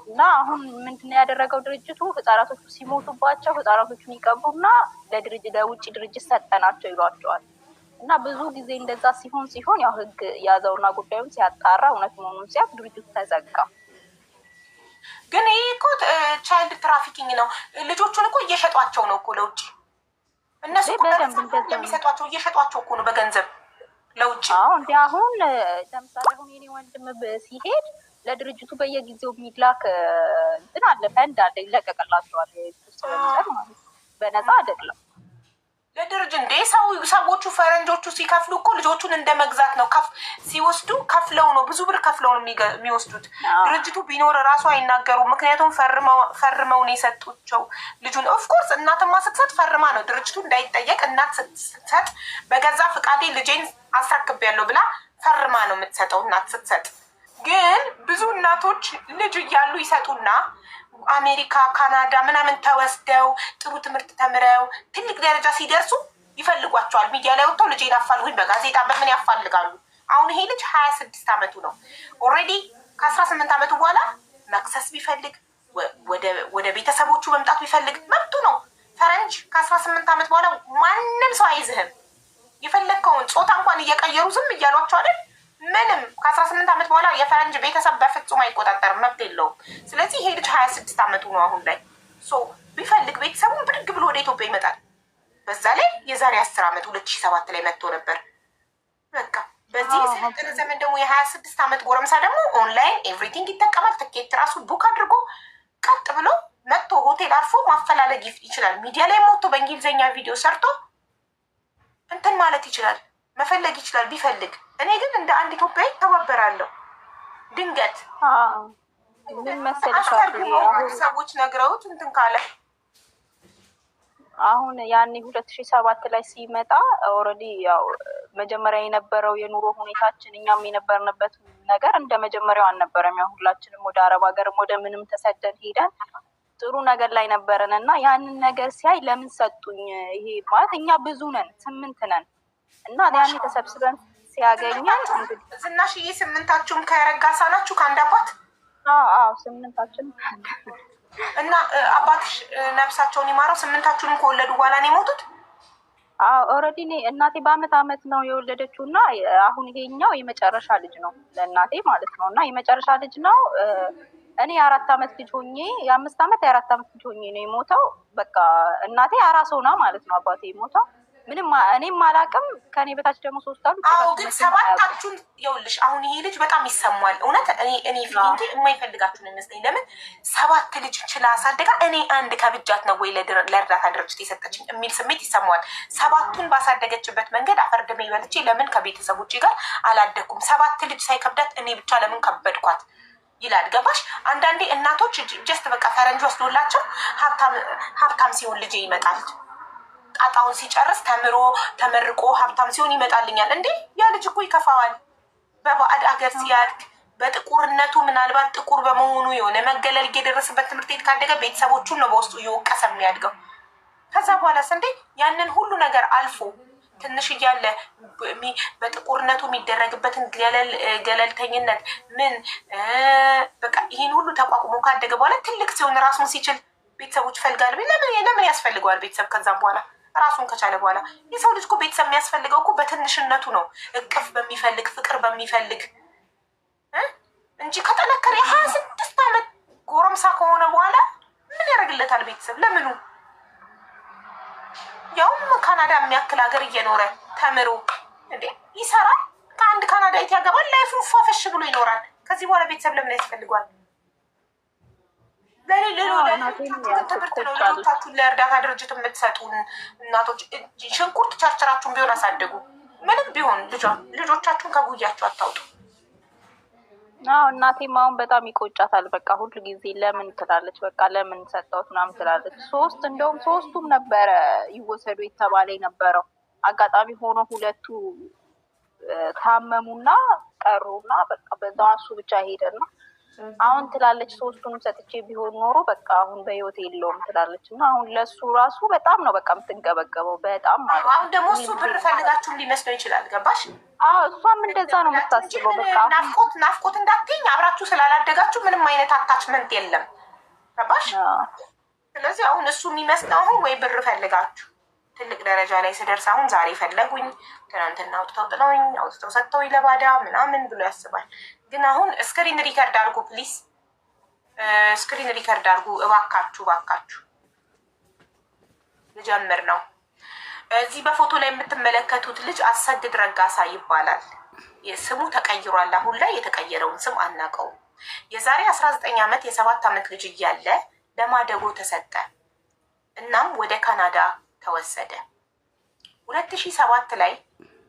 እና አሁን ምንድነው ያደረገው ድርጅቱ ህጻናቶቹ ሲሞቱባቸው ህጻናቶቹን ይቀብሩና ለውጭ ድርጅት ሰጠናቸው ይሏቸዋል። እና ብዙ ጊዜ እንደዛ ሲሆን ያው ህግ ያዘውና ጉዳዩን ሲያጣራ እውነት መሆኑን ሲያቅ ድርጅቱ ተዘጋ። ግን ይሄ እኮ ቻይልድ ትራፊኪንግ ነው። ልጆቹን እኮ እየሸጧቸው ነው እኮ ለውጭ። እነሱ የሚሰጧቸው እየሸጧቸው እኮ ነው በገንዘብ ለውጭ። እንዲ አሁን ለምሳሌ አሁን የኔ ወንድም ሲሄድ ለድርጅቱ በየጊዜው የሚላክ እንትን አለ፣ ፈንድ አለ፣ ይለቀቅላቸዋል። በነፃ አይደለም ለድርጅት እንዴ። ሰዎቹ ፈረንጆቹ ሲከፍሉ እኮ ልጆቹን እንደ መግዛት ነው። ሲወስዱ ከፍለው ነው፣ ብዙ ብር ከፍለው ነው የሚወስዱት። ድርጅቱ ቢኖር እራሱ አይናገሩም። ምክንያቱም ፈርመው ነው የሰጡቸው ልጁን። ኦፍኮርስ እናትማ ስትሰጥ ፈርማ ነው። ድርጅቱ እንዳይጠየቅ እናት ስትሰጥ በገዛ ፍቃዴ ልጄን አስረክቤያለሁ ብላ ፈርማ ነው የምትሰጠው እናት ስትሰጥ። ግን ብዙ እናቶች ልጅ እያሉ ይሰጡና አሜሪካ፣ ካናዳ ምናምን ተወስደው ጥሩ ትምህርት ተምረው ትልቅ ደረጃ ሲደርሱ ይፈልጓቸዋል። ሚዲያ ላይ ወጥተው ልጄን አፋልጉኝ በጋዜጣ በምን ያፋልጋሉ። አሁን ይሄ ልጅ 26 ዓመቱ ነው። ኦልሬዲ ከ18 ዓመቱ በኋላ መክሰስ ቢፈልግ ወደ ቤተሰቦቹ መምጣት ቢፈልግ መብቱ ነው። ፈረንጅ ከ18 ዓመት በኋላ ማንም ሰው አይዝህም። የፈለግከውን ጾታ እንኳን እየቀየሩ ዝም እያሏቸው አይደል? ምንም ከ18 ዓመት በኋላ የፈረንጅ ቤተሰብ በፍጹም አይቆጣጠርም፣ መብት የለውም። ስለዚህ ይሄ ልጅ 26 ዓመቱ ነው አሁን ላይ። ቢፈልግ ቤተሰቡን ብድግ ብሎ ወደ ኢትዮጵያ ይመጣል። በዛ ላይ የዛሬ 10 ዓመት 2007 ላይ መጥቶ ነበር። በቃ በዚህ የሰለጠነ ዘመን ደግሞ የ26 ዓመት ጎረምሳ ደግሞ ኦንላይን ኤቭሪቲንግ ይጠቀማል። ትኬት ራሱ ቡክ አድርጎ ቀጥ ብሎ መጥቶ ሆቴል አርፎ ማፈላለግ ይችላል። ሚዲያ ላይ ሞቶ በእንግሊዝኛ ቪዲዮ ሰርቶ እንትን ማለት ይችላል፣ መፈለግ ይችላል ቢፈልግ። እኔ ግን እንደ አንድ ኢትዮጵያዊ ተባበራለሁ። ድንገት ምን መሰለሽ ሰዎች ነግረውት እንትን ካለ አሁን ያኔ 2007 ላይ ሲመጣ ኦልሬዲ ያው መጀመሪያ የነበረው የኑሮ ሁኔታችን እኛም የነበርንበት ነገር እንደ መጀመሪያው አልነበረም። ያው ሁላችንም ወደ አረብ ሀገርም ወደ ምንም ተሰደን ሄደን ጥሩ ነገር ላይ ነበረን እና ያንን ነገር ሲያይ ለምን ሰጡኝ? ይሄ ማለት እኛ ብዙ ነን፣ 8 ነን እና ያኔ ተሰብስበን ሲያገኘን ዝናሽዬ 8ታችሁም ከረጋሳ ናችሁ ከአንድ አባት? አዎ 8ታችን እና አባትሽ ነፍሳቸውን ይማረው 8ታችሁንም ከወለዱ በኋላ ነው የሞቱት? ኦልሬዲ እናቴ በአመት ነው የወለደችው እና አሁን ይሄኛው የመጨረሻ ልጅ ነው ለእናቴ ማለት ነው። እና የመጨረሻ ልጅ ነው። እኔ 4 ዓመት ልጅ ሆኜ የ5 ዓመት የ4 ዓመት ልጅ ሆኜ ነው የሞተው። በቃ እናቴ አራስ ሆና ማለት ነው አባቴ የሞተው። ምንም እኔም አላውቅም። ከኔ በታች ደግሞ 3 አሉ። አዎ ግን 7ታችሁን ይኸውልሽ፣ አሁን ይሄ ልጅ በጣም ይሰማል። እውነት እኔ ፊሊንግ የማይፈልጋችሁን ይመስለኝ። ለምን 7 ልጅ ችላ አሳደጋ እኔ አንድ ከብጃት ነው ወይ ለእርዳታ ድርጅት የሰጠችኝ የሚል ስሜት ይሰማዋል። 7ቱን ባሳደገችበት መንገድ አፈርድሜ በልቼ ለምን ከቤተሰቦቼ ጋር አላደኩም? 7 ልጅ ሳይከብዳት እኔ ብቻ ለምን ከበድኳት ይላል። ገባሽ? አንዳንዴ እናቶች ጀስት በቃ ፈረንጅ ወስዶላቸው ሀብታም ሲሆን ልጄ ይመጣል፣ ጣጣውን ሲጨርስ ተመርቆ ሀብታም ሲሆን ይመጣልኛል። እንዴ ያ ልጅ እኮ ይከፋዋል። በባዕድ አገር ሲያድግ በጥቁርነቱ ምናልባት ጥቁር በመሆኑ የሆነ መገለል የደረሰበት ትምህርት ቤት ካደገ ቤተሰቦቹን ነው በውስጡ እየወቀሰ የሚያድገው። ከዛ በኋላስ እንዴ ያንን ሁሉ ነገር አልፎ ትንሽ እያለ በጥቁርነቱ የሚደረግበትን ገለልተኝነት ምን በቃ ይህን ሁሉ ተቋቁሞ ካደገ በኋላ ትልቅ ሲሆን ራሱን ሲችል ቤተሰቦች ፈልጋል። ለምን ያስፈልገዋል ቤተሰብ? ከዛም በኋላ ራሱን ከቻለ በኋላ የሰው ልጅ እኮ ቤተሰብ የሚያስፈልገው እኮ በትንሽነቱ ነው። እቅፍ በሚፈልግ ፍቅር በሚፈልግ እንጂ ከጠነከረ 26 ዓመት ጎረምሳ ከሆነ በኋላ ምን ያደርግለታል ቤተሰብ? ለምኑ? ያውም ካናዳ የሚያክል ሀገር እየኖረ ተምሮ እንዴ ይሰራል። ከአንድ ካናዳዊት ያገባል፣ ላይፉን ፏፈሽ ብሎ ይኖራል። ከዚህ በኋላ ቤተሰብ ለምን ያስፈልጓል? ትምህርት ነው። ልጆቻችሁን ለእርዳታ ድርጅት የምትሰጡን እናቶች ሽንኩርት ቸርችራችሁን ቢሆን አሳደጉ። ምንም ቢሆን ልጆቻችሁን ከጉያችሁ አታውጡ። እናቴም አሁን በጣም ይቆጫታል። በቃ ሁሉ ጊዜ ለምን ትላለች። በቃ ለምን ሰጠሁት ምናምን ትላለች። እንደውም 3ቱም ነበረ ይወሰዱ የተባለ የነበረው። አጋጣሚ ሆኖ 2ቱ ታመሙና ቀሩና በቃ በዛ እሱ ብቻ ሄደና አሁን ትላለች ሶስቱንም ሰጥቼ ቢሆን ኖሮ በቃ አሁን በህይወት የለውም ትላለች። እና አሁን ለሱ ራሱ በጣም ነው በቃ የምትንገበገበው በጣም ማለት። አሁን ደግሞ እሱ ብር ፈልጋችሁ ሊመስለው ይችላል። ገባሽ? እሷም እንደዛ ነው የምታስበው። በቃ ናፍቆት እንዳትይኝ አብራችሁ ስላላደጋችሁ ምንም አይነት አታችመንት የለም። ገባሽ? ስለዚህ አሁን እሱ የሚመስለው አሁን ወይ ብር ፈልጋችሁ ትልቅ ደረጃ ላይ ስደርስ አሁን ዛሬ ፈለጉኝ፣ ትናንትና አውጥተው ጥለውኝ፣ አውጥተው ሰጥተውኝ ለባዳ ምናምን ብሎ ያስባል። ግን አሁን ስክሪን ሪከርድ አድርጉ ፕሊዝ፣ ስክሪን ሪከርድ አድርጉ እባካችሁ፣ እባካችሁ። ልጀምር ነው። እዚህ በፎቶ ላይ የምትመለከቱት ልጅ አሰግድ ረጋሳ ይባላል። ስሙ ተቀይሯል። አሁን ላይ የተቀየረውን ስም አናውቀውም። የዛሬ 19 ዓመት የ7 ዓመት ልጅ እያለ ለማደጎ ተሰጠ። እናም ወደ ካናዳ ተወሰደ። 2007 ላይ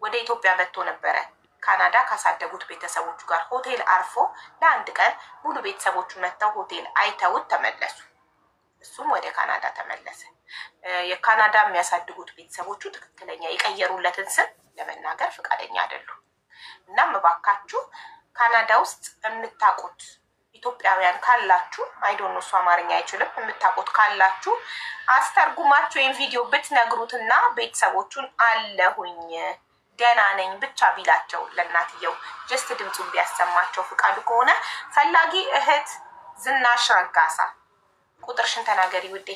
ወደ ኢትዮጵያ መጥቶ ነበረ። ካናዳ ካሳደጉት ቤተሰቦቹ ጋር ሆቴል አርፎ ለአንድ ቀን ሙሉ ቤተሰቦቹ መጥተው ሆቴል አይተውት ተመለሱ። እሱም ወደ ካናዳ ተመለሰ። የካናዳ የሚያሳድጉት ቤተሰቦቹ ትክክለኛ የቀየሩለትን ስም ለመናገር ፈቃደኛ አይደሉም። እናም እባካችሁ ካናዳ ውስጥ የምታውቁት ኢትዮጵያውያን ካላችሁ አይዶን እሱ አማርኛ አይችልም፣ የምታውቁት ካላችሁ አስተርጉማችሁ ወይም ቪዲዮ ብትነግሩትና ቤተሰቦቹን አለሁኝ ደህና ነኝ ብቻ ቢላቸው ለእናትየው ጀስት ድምፁን ቢያሰማቸው ፍቃዱ ከሆነ ፈላጊ እህት ዝናሽ ረጋሳ ቁጥርሽን ተናገሪ ውዴ።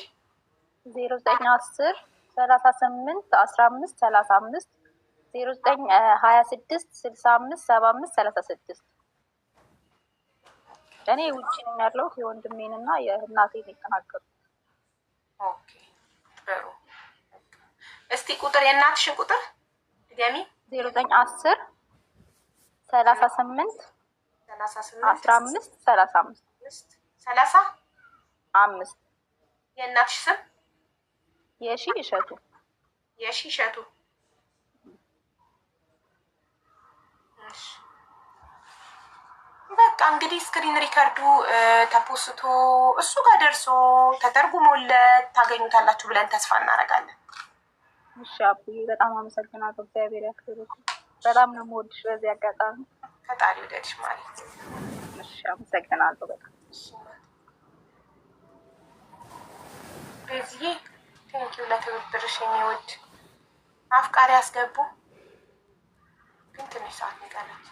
0910 38 15 35 0926 65 75 36 እኔ ውጭ ነኝ ያለሁት የወንድሜን እና የእናቴን የተናገሩት። ኦኬ ጥሩ። እስቲ ቁጥር የእናትሽን ቁጥር ድገሚ። 0910 38 15 35 የእናትሽ ስም? የሺ እሸቱ። የሺ እሸቱ። በቃ እንግዲህ ስክሪን ሪከርዱ ተፖስቶ እሱ ጋር ደርሶ ተተርጉሞለት ታገኙታላችሁ ብለን ተስፋ እናደርጋለን። እሺ አቡዬ በጣም አመሰግናለሁ። እግዚአብሔር ያክብርሽ። በጣም ነው የምወድሽ። በዚህ አጋጣሚ ፈጣሪ ወደድሽ ማለት። እሺ አመሰግናለሁ በጣም። በዚህ ቴንኪው ለትብብርሽ የሚወድ አፍቃሪ ያስገቡ ግን ትንሽ ሰዓት ይቀራል።